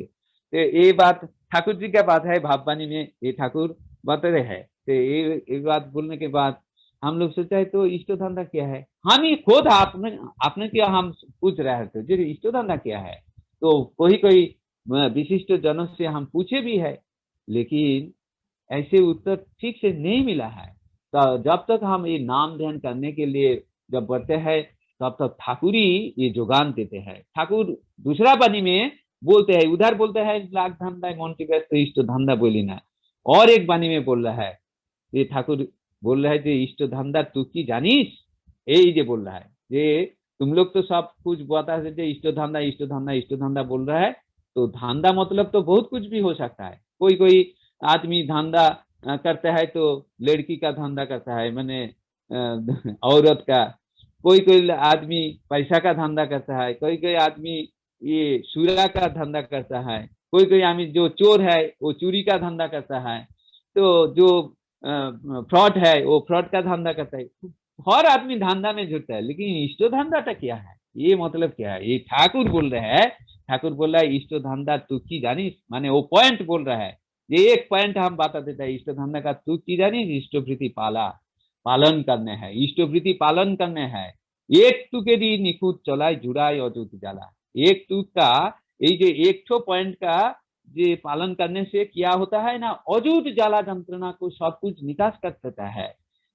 तो ये बात ठाकुर जी का बात है, भाववाणी में ये ठाकुर बता रहे हैं। तो ये बात बोलने के बाद हम लोग सोचा है तो इष्ट धंधा क्या है, हम ही खुद आपने आपने क्या हम पूछ रहे थे जी इष्ट धंधा क्या है। तो कोई कोई विशिष्ट जनों से हम पूछे भी है, लेकिन ऐसे उत्तर ठीक से नहीं मिला है। तो जब तक हम ये नाम ध्यान करने के लिए जब बढ़ते हैं, तब तक ठाकुर ही ये जुगान देते हैं। ठाकुर दूसरा बानी में बोलते हैं, उधर बोलते हैं लाख धंधा मन की व्यस्त इष्ट धंधा बोली ना, और एक बानी में बोल रहा है ये ठाकुर बोल रहा है যে इष्ट धंधा तू की जानिस, এই যে बोल रहा है যে तुम लोग तो सब कुछ बता है इष्ट धंधा इष्ट धंधा इष्ट धंधा बोल रहा है। तो धंधा मतलब तो बहुत कुछ भी हो सकता है, कोई कोई आदमी धंधा करता है तो लड़की का धंधा करता है, मैंने औरत का, कोई कोई आदमी पैसा का धंधा करता है, कोई कोई आदमी ये सुरा का धंधा करता है, कोई कोई आदमी जो चोर है वो चोरी का धंधा करता है, तो जो फ्रॉड है वो फ्रॉड का धंधा करता है। हर आदमी धंधा में जुटता है, लेकिन इष्ट धंधाटा क्या है, ये मतलब क्या है, ये ठाकुर बोल रहे हैं। ठाकुर बोल रहा है इष्ट धंधा तू की जानिस, माने वो पॉइंट बोल रहा है, ये एक पॉइंट हम बता देता है इष्ट धंधा का, तू की जानिस इष्टवृत्ति पालन करने हैं, इष्टवृत्ति पालन करने हैं। एक तुकेरी निखुत चलाय जुड़ाय अजूत जाला, एक तुक का ये जो एक ठो पॉइंट का जे पालन करने से क्या होता है ना, अजूत जाला जंत्रणा को सब कुछ निकास कर देता है।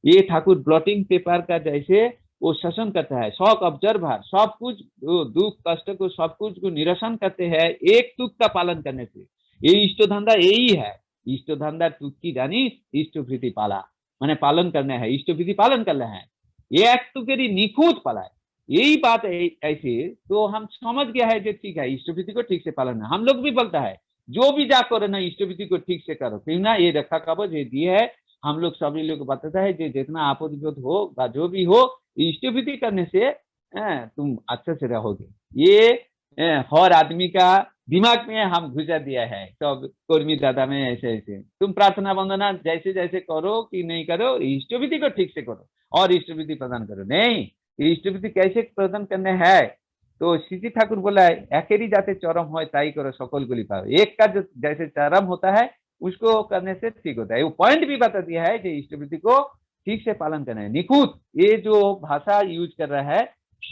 ये ठाकुर ब्लॉटिंग पेपर का जैसे वो शासन करता है, शॉक ऑब्जर्वर सब कुछ दुख कष्ट को सब कुछ को निरसन करते हैं एक तुक का पालन करने से। ये इष्ट धंधा यही है, इष्ट धंधा तुक की जानी इष्ट वृत्ति पाला, माने पालन करना है, इष्ट विधि पालन करना है, ये एक तुकेरी निखुत पाला है। यही बात है ऐसे, तो हम समझ गया है कि ठीक है इष्ट विधि को ठीक से पालन है। हम लोग भी बोलता है जो भी जा करो ना इष्ट विधि को ठीक से करो, क्यों ना ये रखा कवच ये दिए है, हम लोग सभी लोग बताता है कि जितना आपद विपद हो या जो भी हो इष्ट विधि करने से तुम अच्छे से रहोगे। ये हर आदमी का दिमाग में हम घुसा दिया है, सब कर्मी दादा में ऐसे ऐसे तुम प्रार्थना वंदना जैसे जैसे करो कि नहीं करो, इष्ट विधि को ठीक से करो और इष्ट विधि प्रदान करो। नहीं, इष्ट विधि कैसे प्रदान करने हैं, तो श्री ठाकुर बोला है एकेरी जाते चरम हो ताई करो सकल गुली पाओ, एक का जो जैसे चरम होता है उसको करने से ठीक होता है। वो पॉइंट भी बता दिया है कि इष्ट विधि को ठीक से पालन करना है। निखुत ये जो भाषा यूज कर रहा है,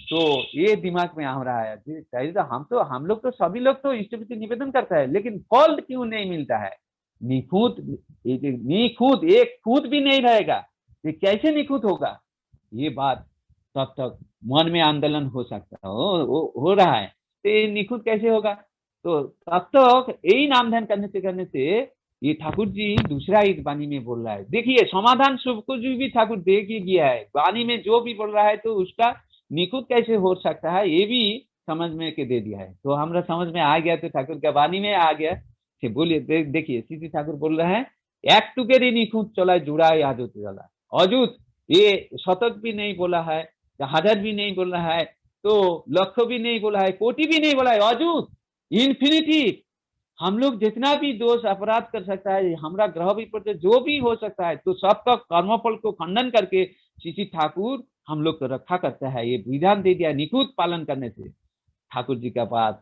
तो ये दिमाग में आ रहा है चाहिए, तो हम लोग तो सभी लोग तो इष्ट विधि निवेदन करता है, लेकिन फल क्यों नहीं मिलता है। निखुत निखुत एक खुद भी नहीं रहेगा, ये कैसे निखुत होगा, ये बात तब तक मन में आंदोलन हो सकता हो रहा है, तो ये निखुत कैसे होगा। तो तब तक यही नाम ध्यान करने से ये ठाकुर जी दूसरा एक वाणी में बोल रहा है, देखिए समाधान सब कुछ भी ठाकुर दे ही दिया है, वाणी में जो भी बोल रहा है तो उसका निखुत कैसे हो सकता है ये भी समझ में के दे दिया है। तो हमारा समझ में आ गया, तो ठाकुर का वाणी में आ गया। बोलिए देखिए सीसी ठाकुर बोल रहे हैं एक टुकेरी निखुत चला जुड़ा अजूत चला, अजूत ये शतक भी नहीं बोला है, हजार भी नहीं बोला है, तो लक्ष्य भी नहीं बोला है, कोटि भी नहीं बोला है, अजूत, इन्फिनिटी। हम लोग जितना भी दोष अपराध कर सकता है, हमारा ग्रह विपर्य जो भी हो सकता है, तो सबका कर्मफल को खंडन करके श्री ठाकुर हम लोग को रखा करता है। ये विधान दे दिया निकुत पालन करने से। ठाकुर जी का पास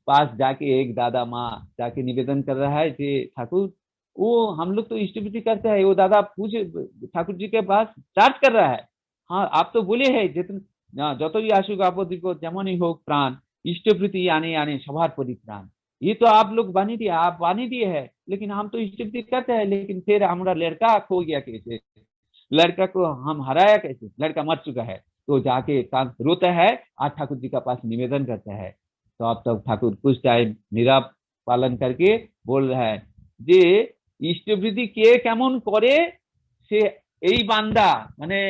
पास जाके एक दादा माँ जाके निवेदन कर रहा है कि ठाकुर, वो हम लोग तो इष्टविधि करते हैं, वो दादा पूछे ठाकुर जी के पास चार्ज कर रहा है, हाँ आप तो बोले हैं जितना যতই আসুক আপদ বিপদ যেমনই হোক প্রাণ इष्टवृत्ति आने आने सभार परित्राण। ये तो आप लोग बानी दिए, आप बानी दिए है, लेकिन हम तो इष्टवृत्ति करते हैं, लेकिन फिर हमारा लड़का खो गया कैसे, लड़का को हम हराया कैसे, लड़का मर चुका है। तो जाके रोता है और ठाकुर जी का पास निवेदन करता है। तो अब तक ठाकुर कुछ टाइम नीरव पालन करके बोल रहा है যে इष्टवृत्ति के केमन करे से এই বান্দা মানে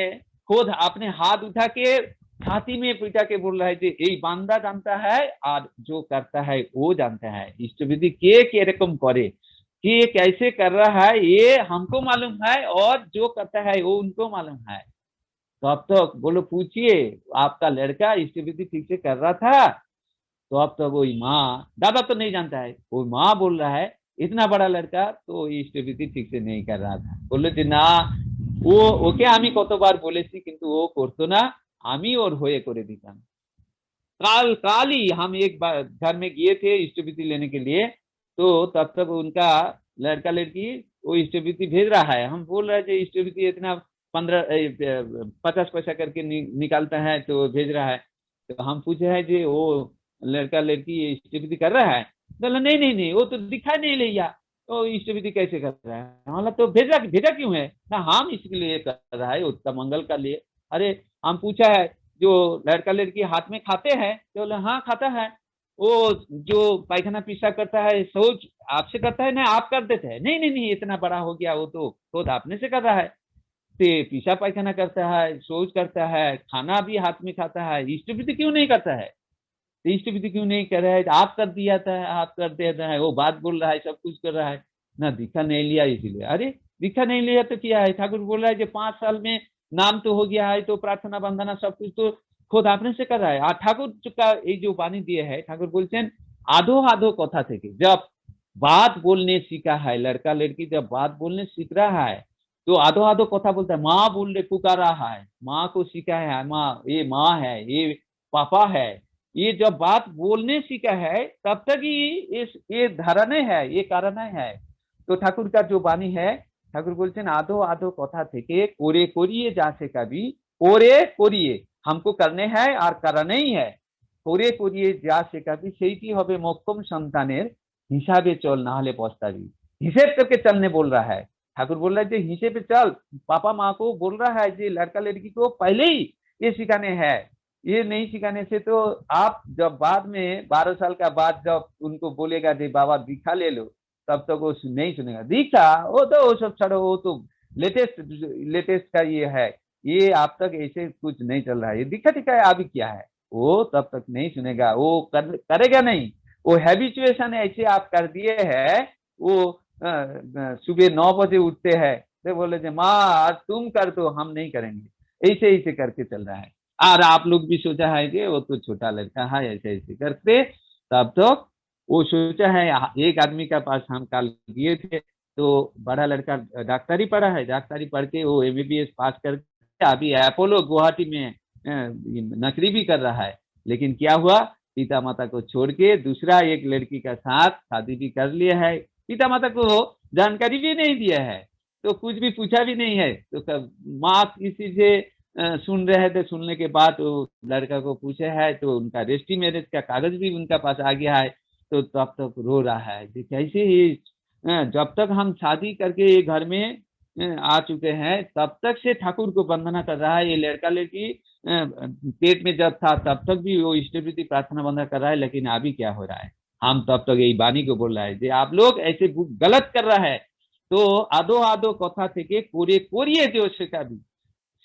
खुद अपने हाथ उठा के छाती में पिटा के बोल रहा है कि यही बांदा जानता है और जो करता है वो जानता है। इष्टविधि के रकम करे, कि कैसे कर रहा है ये हमको मालूम है और जो करता है वो उनको मालूम है। तो अब तो बोलो पूछिए, आपका लड़का इष्टविधि ठीक से कर रहा था? तो अब तो वही माँ, दादा तो नहीं जानता है, वो माँ बोल रहा है इतना बड़ा लड़का तो इष्टविधि ठीक से नहीं कर रहा था। बोले कि ना, ও ওকে আমি কতবার বলেছি কিন্তু ও করতো না, আমি ওর হয়ে করে দিতাম। काल काल ही हम एक बार घर में गए थे इष्टविधि लेने के लिए, तो तब तक उनका लड़का लड़की वो इष्टविधि भेज रहा है, हम बोल रहे थे इष्टविधि इतना 50 पैसा करके निकालता है तो भेज रहा है। तो हम पूछे है जी वो लड़का लड़की इष्टविधि कर रहा है? बोला नहीं नहीं नहीं, वो तो दिखाई नहीं लिया, तो इष्टविधि कैसे कर रहा है? मतलब तो भेजा भेजा क्यों है ना, हम इसके लिए कर रहा है उत्तम मंगल का लिए। अरे हम पूछा है जो लड़का लड़की हाथ में खाते हैं, तो बोले हाँ खाता है। वो जो पायखाना पीसा करता है शौच आपसे करता है ना, आप कर देते हैं? नहीं नहीं नहीं, इतना बड़ा हो गया वो तो खुद आपने से कर रहा है। तो पीसा पायखाना करता है, शौच करता है, खाना भी हाथ में खाता है, इष्टविधि क्यों नहीं करता है? तो इष्टविधि क्यों नहीं कर रहा है? आप कर दिया था, आप कर देता है, वो बात बोल रहा है, सब कुछ कर रहा है ना, दीक्षा नहीं लिया इसीलिए। अरे दीक्षा नहीं लिया तो क्या है? ठाकुर बोल रहा है कि 5 साल में नाम तो हो गया है, तो प्रार्थना बंदना सब कुछ तो खुद आपने से कर रहा है। और ठाकुर का ये जो वाणी दिए है, ठाकुर बोलছেন आधो आधो कथा থেকে जब बात बोलने सीखा है, लड़का लड़की जब बात बोलने सीख रहा है तो आधो आधो कथा बोलता है, माँ बोल रहे पुकार रहा है, माँ को सीखा है, माँ ये माँ है, ये पापा है, ये जब बात बोलने सीखा है तब तक ही इस ये धारणे है, ये कारण है। तो ठाकुर का जो वाणी है, ठाकुर बोलছেন आधो आधो कथा থেকে করে করিয়ে যা শেখাবি, করে করিয়ে हमको करने हैं और करना ही है, করে করিয়ে যা শেখাবি সেইটি হবে মোক্ষম সন্তানের, हिसाबे चल ना हले पछताबी। हिसेब करके चलने बोल रहा है। ठाकुर बोल रहा है हिसेब पे चल, पापा माँ को बोल रहा है जी लड़का लड़की को पहले ही ये सिखाने हैं, ये नहीं सिखाने से तो आप जब बाद में 12 साल का बाद जब उनको बोलेगा जी बाबा दीक्षा ले लो, तब तक वो नहीं सुनेगा। दीक्षा वो तो वो सब छोड़ो, वो तो लेटेस्ट लेटेस्ट का ये है, ये आप तक ऐसे कुछ नहीं चल रहा है, ये दीक्षा दीक्षा है अभी क्या है, वो तब तक नहीं सुनेगा, वो करेगा नहीं। वो हैबिचुएशन ऐसे आप कर दिए है, वो सुबह 9 बजे उठते हैं तो बोले माँ आज तुम कर दो हम नहीं करेंगे, ऐसे ऐसे करके चल रहा है। और आप लोग भी सोचा है कि वो तो छोटा लड़का है, ऐसे ऐसे करते तब तो वो सोचा है। एक आदमी का पास हम कल गए थे, तो बड़ा लड़का डॉक्टरी पढ़ा है, डॉक्टरी पढ़ के वो एमबीबीएस पास करके अभी अपोलो गुवाहाटी में नौकरी भी कर रहा है। लेकिन क्या हुआ, पिता माता को छोड़ के दूसरा एक लड़की का साथ शादी भी कर लिया है, पिता माता को जानकारी भी नहीं दिया है, तो कुछ भी पूछा भी नहीं है। तो माँ किसी से सुन रहे थे, सुनने के बाद वो लड़का को पूछे है तो उनका रजिस्ट्री मैरिज का कागज भी उनका पास आ गया है। तो तब तक रो रहा है कि कैसे ही जब तक हम शादी करके ये घर में आ चुके हैं तब तक से ठाकुर को वंदना कर रहा है। ये लड़का लड़की पेट में जब था तब तक भी वो इष्टवृत्ति प्रार्थना वंदना कर रहा है, लेकिन अभी क्या हो रहा है, हम तब तक यही वाणी को बोल रहा है कि आप लोग ऐसे गलत कर रहा है। तो आधो आधो कथा থেকে করে করিয়ে जो শেখাবি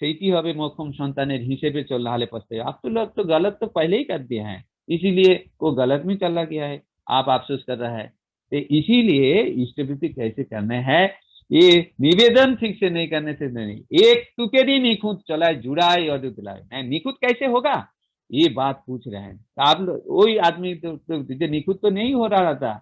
সেইটি হবে मोक्षम संतानेर हिसेबे चल रहा पछते। आप तो लोग तो गलत तो पहले ही कर दिए हैं, इसीलिए वो गलत में चला गया है, आप अफसोस कर रहा है। तो इसीलिए इष्टवृत्ति कैसे करने हैं, ये निवेदन ठीक से नहीं करने से नहीं, एक तुकेरी निखुत चलाए जुड़ाए और दिलाए, नहीं निखुत कैसे होगा, ये बात पूछ रहे हैं। तो आप वही आदमी तो निखुत तो नहीं हो रहा था,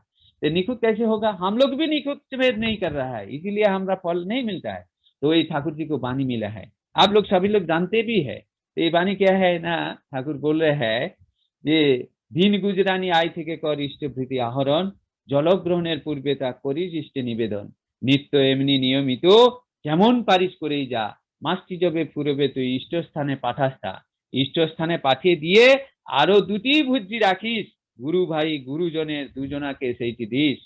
तो निखुत कैसे होगा, हम लोग भी निखुत भेद नहीं कर रहा है, इसीलिए हमारा फल नहीं मिलता है। तो ये ठाकुर जी को वाणी मिला है, आप लोग सभी लोग जानते भी है। तो ये वाणी क्या है ना, ठाकुर बोल रहे हैं ये दिन गुजरानी आई থেকে কর ইষ্টভৃতি আহরণ, জলগ্রহণের পূর্বে তা করিস ইষ্টে নিবেদন, নিত্য এমনি নিয়মিত যেমন পারিস করেই যা, মাসটি যবে ফুরবে তুই ইষ্টস্থানে পাঠাস তা, ইষ্টস্থানে পাঠিয়ে দিয়ে আরো দুটি ভুজি রাখিস, গুরু ভাই গুরুজনের দুজনাকে সেইটি দিস,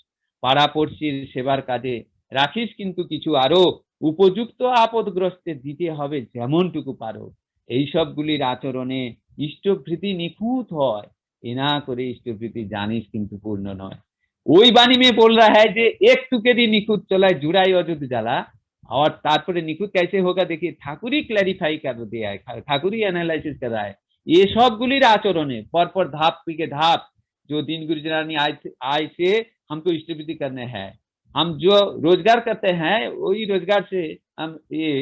পাড়াপড়শির সেবার কাজে রাখিস কিন্তু কিছু আরো, উপযুক্ত আপদগ্রস্তে দিতে হবে যেমনটুকু পারো, এই সবগুলির আচরণে ইষ্টভৃতি নিখুঁত হয়, এ না করে ইষ্টভৃতি জানিস কিন্তু পূর্ণ নয়। वही वाणी में बोल रहा है जे एक तुकेरी निखुत चलाए जुड़ाई अजुत जाला, और तारपरे निखुत कैसे होगा देखिए ठाकुर ही क्लैरिफाई कर दिया है, ठाकुर ही एनालिसिस कर रहा है। ये सब गुलिर आचरणे पर पर धाप पीके धाप, जो दिन गुजरानी आय से हमको इष्टवृत्ति करने हैं, हम जो रोजगार करते हैं वही रोजगार से हम ये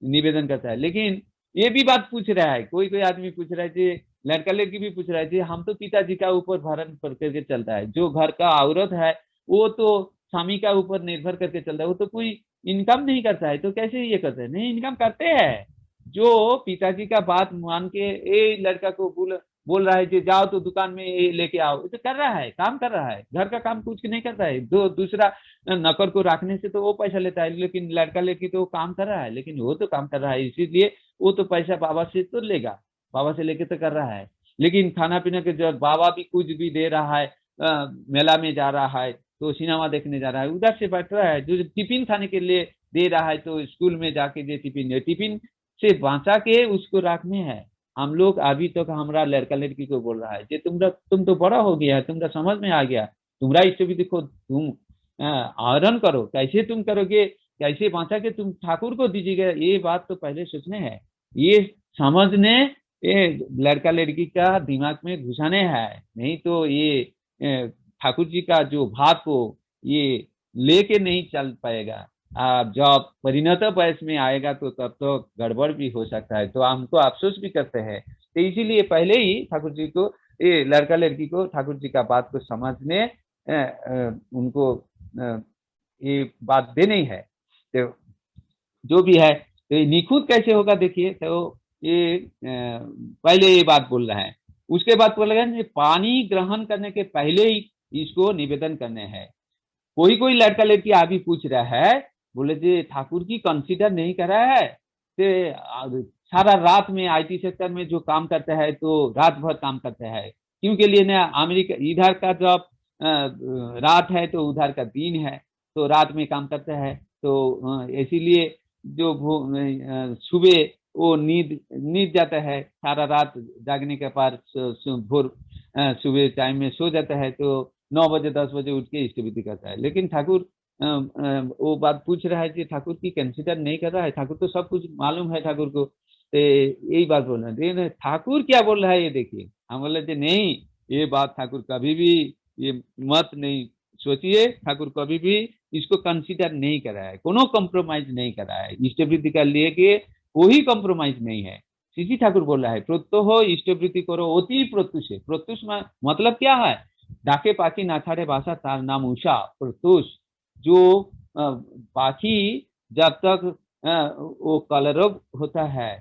निवेदन करता है। लेकिन ये भी बात पूछ रहा है, कोई कोई आदमी पूछ रहा है कि लड़का लड़की भी पूछ रहा है जी, हम तो पिताजी का ऊपर भरण करके चलता है, जो घर का औरत है वो तो स्वामी का ऊपर निर्भर करके चलता है, वो तो कोई इनकम नहीं करता है, तो कैसे ये करते हैं, नहीं इनकम करते हैं। जो पिताजी का बात मान के ए लड़का को बोल रहा है कि जाओ तो दुकान में ये लेके आओ, ये तो कर रहा है, काम कर रहा है, घर का काम कुछ नहीं करता है, दो दूसरा नौकर को रखने से तो वो पैसा लेता है, लेकिन लड़का लड़की तो काम कर रहा है, लेकिन वो तो काम कर रहा है, इसीलिए वो तो पैसा बाबा से तो लेगा, बाबा से लेके तो कर रहा है। लेकिन खाना पीना के जब बाबा भी कुछ भी दे रहा है, मेला में जा रहा है तो सिनेमा देखने जा रहा है, उधर से बैठ रहा है, जो टिफिन खाने के लिए दे रहा है तो स्कूल में जाके दे टिफिन, टिफिन से बांचा के उसको रखने हैं। हम लोग अभी तक हमारा लड़का लड़की को बोल रहा है कि तुम तो बड़ा हो गया, तुमरा समझ में आ गया, तुम्हारा इष्ट भी देखो, तुम आहरण करो, कैसे तुम करोगे, कैसे बांचा के तुम ठाकुर को दीजिएगा, ये बात तो पहले सोचने हैं, ये समझने ये लड़का लड़की का दिमाग में घुसाने हैं, नहीं तो ये ठाकुर जी का जो भाव को ये लेके नहीं चल पाएगा। जब परिणत वयस में आएगा तो तब तो गड़बड़ भी हो सकता है, तो हमको अफसोस भी करते हैं। तो इसीलिए पहले ही ठाकुर जी को, ये लड़का लड़की को ठाकुर जी का बात को समझने उनको ये बात देनी है। तो जो भी है तो निखुत कैसे होगा देखिए, तो ये पहले ये बात बोल रहा है, उसके बाद बोल रहा है पानी ग्रहण करने के पहले ही इसको निवेदन करने हैं। कोई कोई लड़का लड़की अभी पूछ रहा है, बोले जी ठाकुर की कंसीडर नहीं कर रहा है, तो सारा रात में आईटी सेक्टर में जो काम करता है तो रात भर काम करता है, क्योंकि लिए ना अमेरिका इधर का जब रात है तो उधर का दिन है, तो रात में काम करता है, तो इसीलिए जो सुबह वो नींद नींद जाता है, सारा रात जागने के बाद भोर सुबह टाइम में सो जाता है, तो 9 बजे 10 बजे उठ के इष्टवृत्ति करता है। लेकिन ठाकुर वो बात पूछ रहा है कि ठाकुर की कंसिडर नहीं कर रहा है, ठाकुर तो सब कुछ मालूम है ठाकुर को, तो यही बात बोल रहे हैं। ठाकुर क्या बोल रहा है ये देखिए, हम बोले थे नहीं, ये बात ठाकुर कभी भी ये मत नहीं सोचिए, ठाकुर कभी भी इसको कंसिडर नहीं कर रहा है, कोनो कॉम्प्रोमाइज नहीं कर रहा है, इष्टवृत्ति का लिए के कोई कॉम्प्रोमाइज नहीं है। श्री ठाकुर बोल रहा है प्रत्योह इष्टवृत्ति करो अति प्रत्युषे, प्रत्युष मतलब क्या है, डाके पाखी ना छाड़े भाषा तार नाम उषा, प्रत्युष जो पाखी जब तक वो कलरव होता है,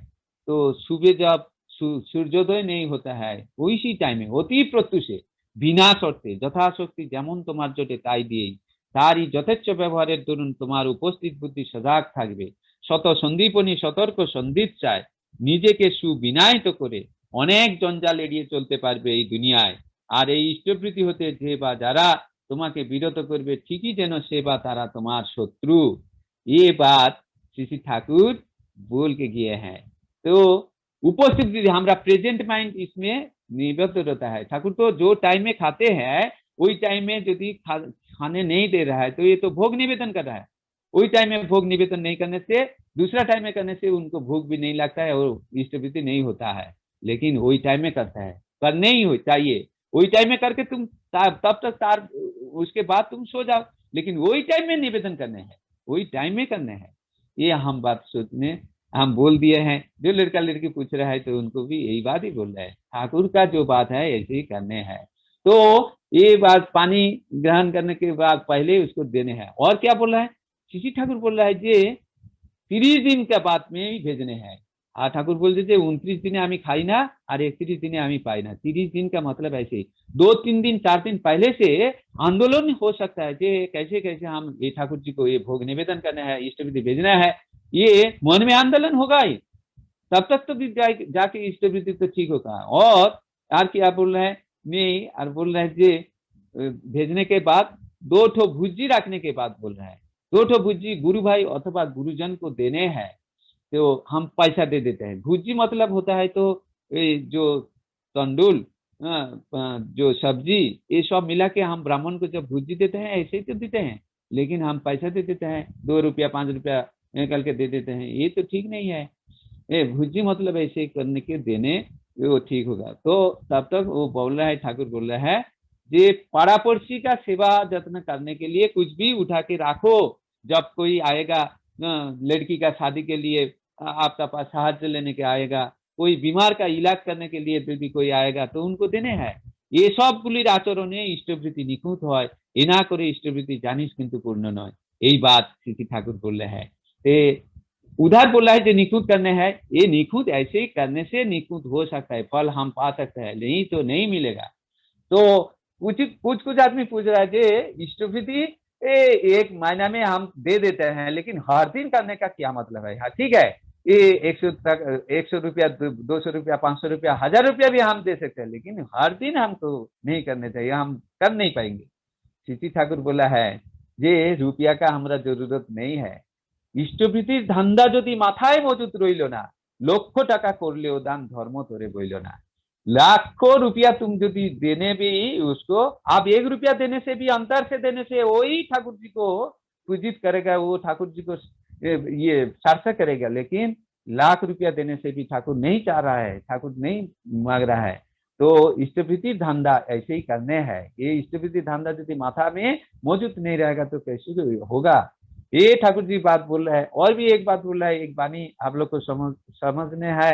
तो सुबह जब सूर्योदय नहीं होता है वही टाइम में অতি প্রত্যুষে বিনা শর্তে যথাশক্তি যেমন তোমার জোটে তাই দিয়েই, তারই যথেচ্ছ ব্যবহারের দরুন তোমার উপস্থিত বুদ্ধি সজাগ থাকবে, শত সন্দীপনী সতর্ক সন্দিত চায়, নিজেকে সুবিনায়িত করে অনেক জঞ্জাল এড়িয়ে চলতে পারবে এই দুনিয়ায়। আর এই ইষ্টপ্রীতি হতে যে বা যারা তোমাকে বিরত করবে ঠিকই যেন সে বা তারা তোমার শত্রু। ये बात श्री ठाकुर बोल के गए हैं। तो उपस्थित हमारा प्रेजेंट माइंड इसमें निबद्ध रहता है। ठाकुर तो जो टाइम में खाते हैं वही टाइम में यदि खाने नहीं दे रहा है तो ये तो भोग निवेदन कर रहा है, वही टाइम में भोग निवेदन नहीं करने से दूसरा टाइम में करने से उनको भोग भी नहीं लगता है और इष्टवृत्ति नहीं होता है। लेकिन वही टाइम में करता है, करने ही हो चाहिए, वही टाइम में करके तुम तब तक तार उसके बाद तुम सो जाओ, लेकिन वही टाइम में निवेदन करने हैं। वही टाइम में करने हैं। ये हम बात सोचने हम बोल दिए हैं। जो लड़का लड़की पूछ रहा है तो उनको भी यही बात ही बोल रहा है, ठाकुर का जो बात है ऐसे ही करने हैं। तो ये बात पानी ग्रहण करने के बाद पहले उसको देने हैं। और क्या बोल रहा है श्री ठाकुर, बोल रहा है जे 30 दिन के बाद में ही भेजने हैं। আর ঠাকুর বলছে যে 29 দিনে আমি খাই না আর 31 দিনে আমি पाई ना। 30 दिन का मतलब ऐसे 2-3 दिन 4 दिन पहले से आंदोलन हो सकता है कि कैसे कैसे हम ये ठाकुर जी को ये भोग निवेदन करना है, इष्ट विधि भेजना है। ये मन में आंदोलन होगा ही, तब तक तो भी जाके इष्ट विधि तो ठीक होगा। और यार क्या बोल रहे हैं मैं, और बोल रहे हैं जे भेजने के बाद 2 ठो भुज्जी रखने के बाद बोल रहे हैं 2 ठो भुज्जी गुरु भाई अथवा गुरुजन को देने हैं। तो हम पैसा दे देते हैं। भुज्जी मतलब होता है तो जो तंदुल, जो सब्जी, ये सब मिला के हम ब्राह्मण को जब भुज्जी देते हैं ऐसे ही तो देते हैं। लेकिन हम पैसा दे देते हैं, 2 रुपया 5 रुपया निकल के दे देते हैं, ये तो ठीक नहीं है। ये भुज्जी मतलब ऐसे करने के देने, वो ठीक होगा। तो तब तक वो बोल रहा है, ठाकुर बोल रहा है जे पाड़ा पड़ोसी का सेवा जत्न करने के लिए कुछ भी उठा के रखो। जब कोई आएगा लड़की का शादी के लिए आपका पास साहाଯ୍य लेने के आएगा, कोई बीमार का इलाज करने के लिए यदि कोई आएगा तो उनको देने हैं। ये সবগুলির আচরণে ইষ্টবৃত্তি নিখুঁত হয়, এ না করে ইষ্টবৃত্তি জানিস কিন্তু পূর্ণ নয়। এই बात श्री ठाकुर बोल रहे हैं। उधर बोला है जो निखुत करने हैं, ये निखुत ऐसे ही करने से निखुत हो सकता है, फल हम पा सकते हैं, नहीं तो नहीं मिलेगा। तो कुछ कुछ कुछ आदमी पूछ रहा है कि इष्टविधि एक महीना में हम दे देते हैं, लेकिन हर दिन करने का क्या मतलब है। हाँ ठीक है, ये 100 रुपया 200 रुपया 500 रुपया 1000 रुपया भी हम दे सकते हैं, लेकिन हर दिन हमको नहीं करने चाहिए, हम कर नहीं पाएंगे। श्री ठाकुर बोला है যে रुपया का हमारा जरूरत नहीं है। ইষ্টভৃতির ধান্দা যদি মাথায় মজুত রইল না, লক্ষ টাকা করলেও দান ধর্ম তোরে বইল ना। लाखों रुपया तुम यदि देने भी उसको, आप 1 रुपया देने से भी अंतर से देने से वही ठाकुर जी को पूजित करेगा, वो ठाकुर जी को ये सार्थक करेगा। लेकिन लाख रुपया देने से भी ठाकुर नहीं चाह रहा है, ठाकुर नहीं मांग रहा है। तो इष्टवृत्ति धंधा ऐसे ही करने हैं। ये इष्टवृत्ति धंधा यदि माथा में मौजूद नहीं रहेगा तो कैसे होगा। ये ठाकुर जी बात बोल रहे हैं। और भी एक बात बोल रहा है, एक बानी आप लोग को समझने है,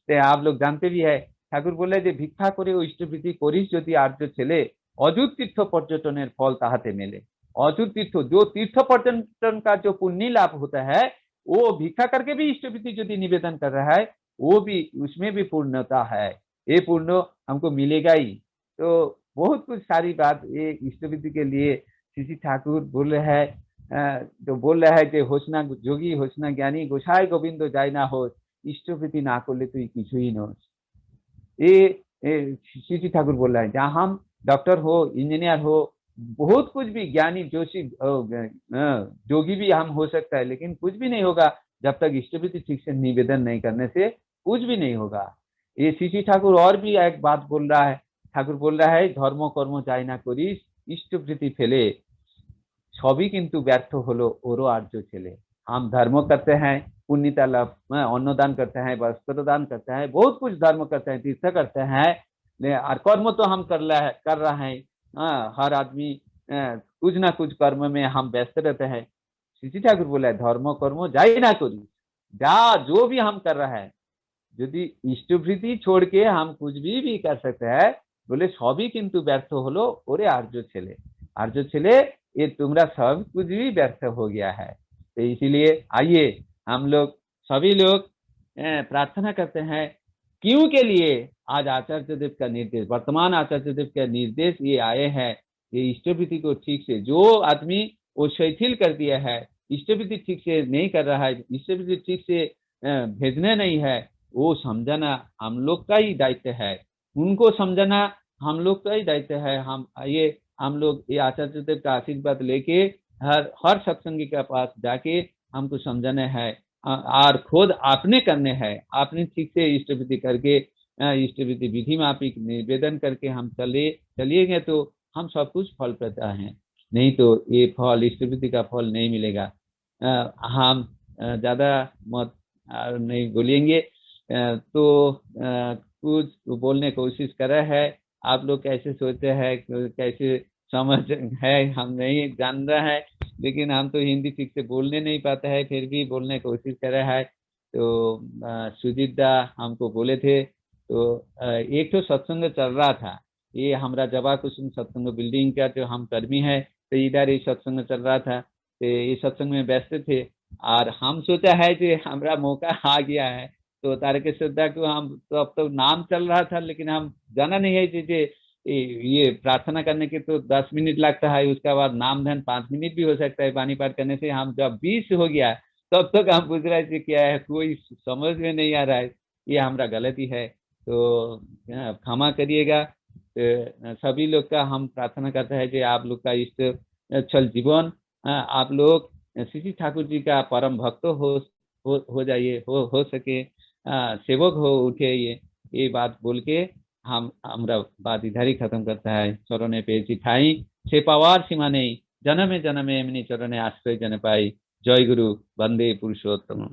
तो आप लोग जानते भी है। ঠাকুর বলে যে ভিক্ষা করে ও ইষ্টবৃত্তি করিস যদি আর্য ছেলে, অযুত तीर्थ पर्यटन फल ताहाते मेले। अजूत तीर्थ जो तीर्थ पर्यटन का जो पुण्य लाभ होता है, वो भिक्षा करके भी इष्टवृत्ति यदि निवेदन कर रहा है, वो भी उसमें भी पूर्णता है। ये पूर्ण हमको मिलेगा ही। तो बहुत कुछ सारी बात ये इष्टवृत्ति के लिए श्री ठाकुर बोल रहे हैं। तो बोल रहा है कि होसना जोगी होसना ज्ञानी गोसाई गोविंद जाय ना हो, इष्टवृत्ति ना करले तुई কিছুই नोस। ये श्री ठाकुर बोल रहा है, जहाँ हम डॉक्टर हो, इंजीनियर हो, बहुत कुछ भी ज्ञानी जोशी जोगी भी हम हो सकता है, लेकिन कुछ भी नहीं होगा जब तक इष्टवृत्ति ठीक से निवेदन नहीं करने से कुछ भी नहीं होगा। ये श्री ठाकुर और भी एक बात बोल रहा है। ठाकुर बोल रहा है धर्म कर्म चाই না করিস, इष्टवृत्ति ফেলে सभी किंतु व्यर्थ हलो ओरो आर्य ছেলে। हम धर्म करते हैं, पुण्यता लाभ, अन्नदान करते हैं, वस्त्र दान करते हैं, बहुत कुछ धर्म करते हैं, तीर्थ करते हैं, और कर्म तो हम कर रहे हैं। हर आदमी कुछ ना कुछ कर्म में हम व्यस्त रहते हैं। श्री ठाकुर बोला है धर्म कर्म যাই না করি, जो भी हम कर रहे हैं, यदि इष्टवृत्ति छोड़ के हम कुछ भी कर सकते हैं, बोले सभी किंतु व्यर्थ हलो ओरे आर्य ছেলে। आर्य ছেলে ये तुम्हारा सब कुछ भी व्यर्थ हो गया है। तो इसीलिए आइए हम लोग सभी लोग प्रार्थना करते हैं। क्यों के लिए आज आचार्य देव का निर्देश, वर्तमान आचार्य देव का निर्देश ये आए हैं, ये इष्टवृत्ति को ठीक से जो आदमी वो शिथिल कर दिया है, इष्टवृत्ति ठीक से नहीं कर रहा है, इष्टवृत्ति ठीक से भेजने नहीं है, वो समझाना हम लोग का ही दायित्व है। उनको समझाना हम लोग का ही दायित्व है। हम लोग ये आचार्य देव का आशीर्वाद लेके हर सत्संगी के पास जाके हमको समझाना है, और खुद आपने करने हैं। आपने ठीक से इष्टवृत्ति करके इष्टवृत्ति विधि माफिक निवेदन करके हम चलिएंगे तो हम सब कुछ फल पाता है, नहीं तो ये फल इष्टवृत्ति का फल नहीं मिलेगा। हम ज्यादा मत नहीं बोलेंगे, तो कुछ बोलने की कोशिश कर रहे हैं। आप लोग कैसे सोचते हैं, कैसे समझ है हम नहीं जान रहे हैं, लेकिन हम तो हिंदी ठीक से बोलने नहीं पाते हैं, फिर भी बोलने की कोशिश कर रहा है। तो सुजीत दा हमको बोले थे, तो एक तो सत्संग चल रहा था, ये हमारा जवा कुसुम सत्संग बिल्डिंग का जो हम कर्मी है, तो इधर ये सत्संग चल रहा था, तो ये सत्संग में व्यस्त थे। और हम सोचा है कि हमारा मौका आ गया है, तो तारकेश्वर को हम तो अब तो नाम चल रहा था, लेकिन हम जाना नहीं है कि ये प्रार्थना करने के तो 10 मिनट लगता है, उसके बाद नाम धन 5 मिनट भी हो सकता है बानी पाठ करने से। हम जब 20 हो गया तब तक हम पूछ रहे थे क्या है, कोई समझ में नहीं आ रहा है, ये हमारा गलती है, तो क्षमा करिएगा। तो सभी लोग का हम प्रार्थना करते हैं कि आप लोग का इष्ट चल जीवन, आप लोग श्री ठाकुर जी का परम भक्त हो जाइए, हो सके, सेवक हो उठे, ये बात बोल के हम हमारा बात इधर ही खत्म करता है। चरणे पे चिठाई से पावार सीमा नहीं, जन्मे जन्मे एमनी चरणे आश्रय जन पाई। जय गुरु, वंदे पुरुषोत्तम।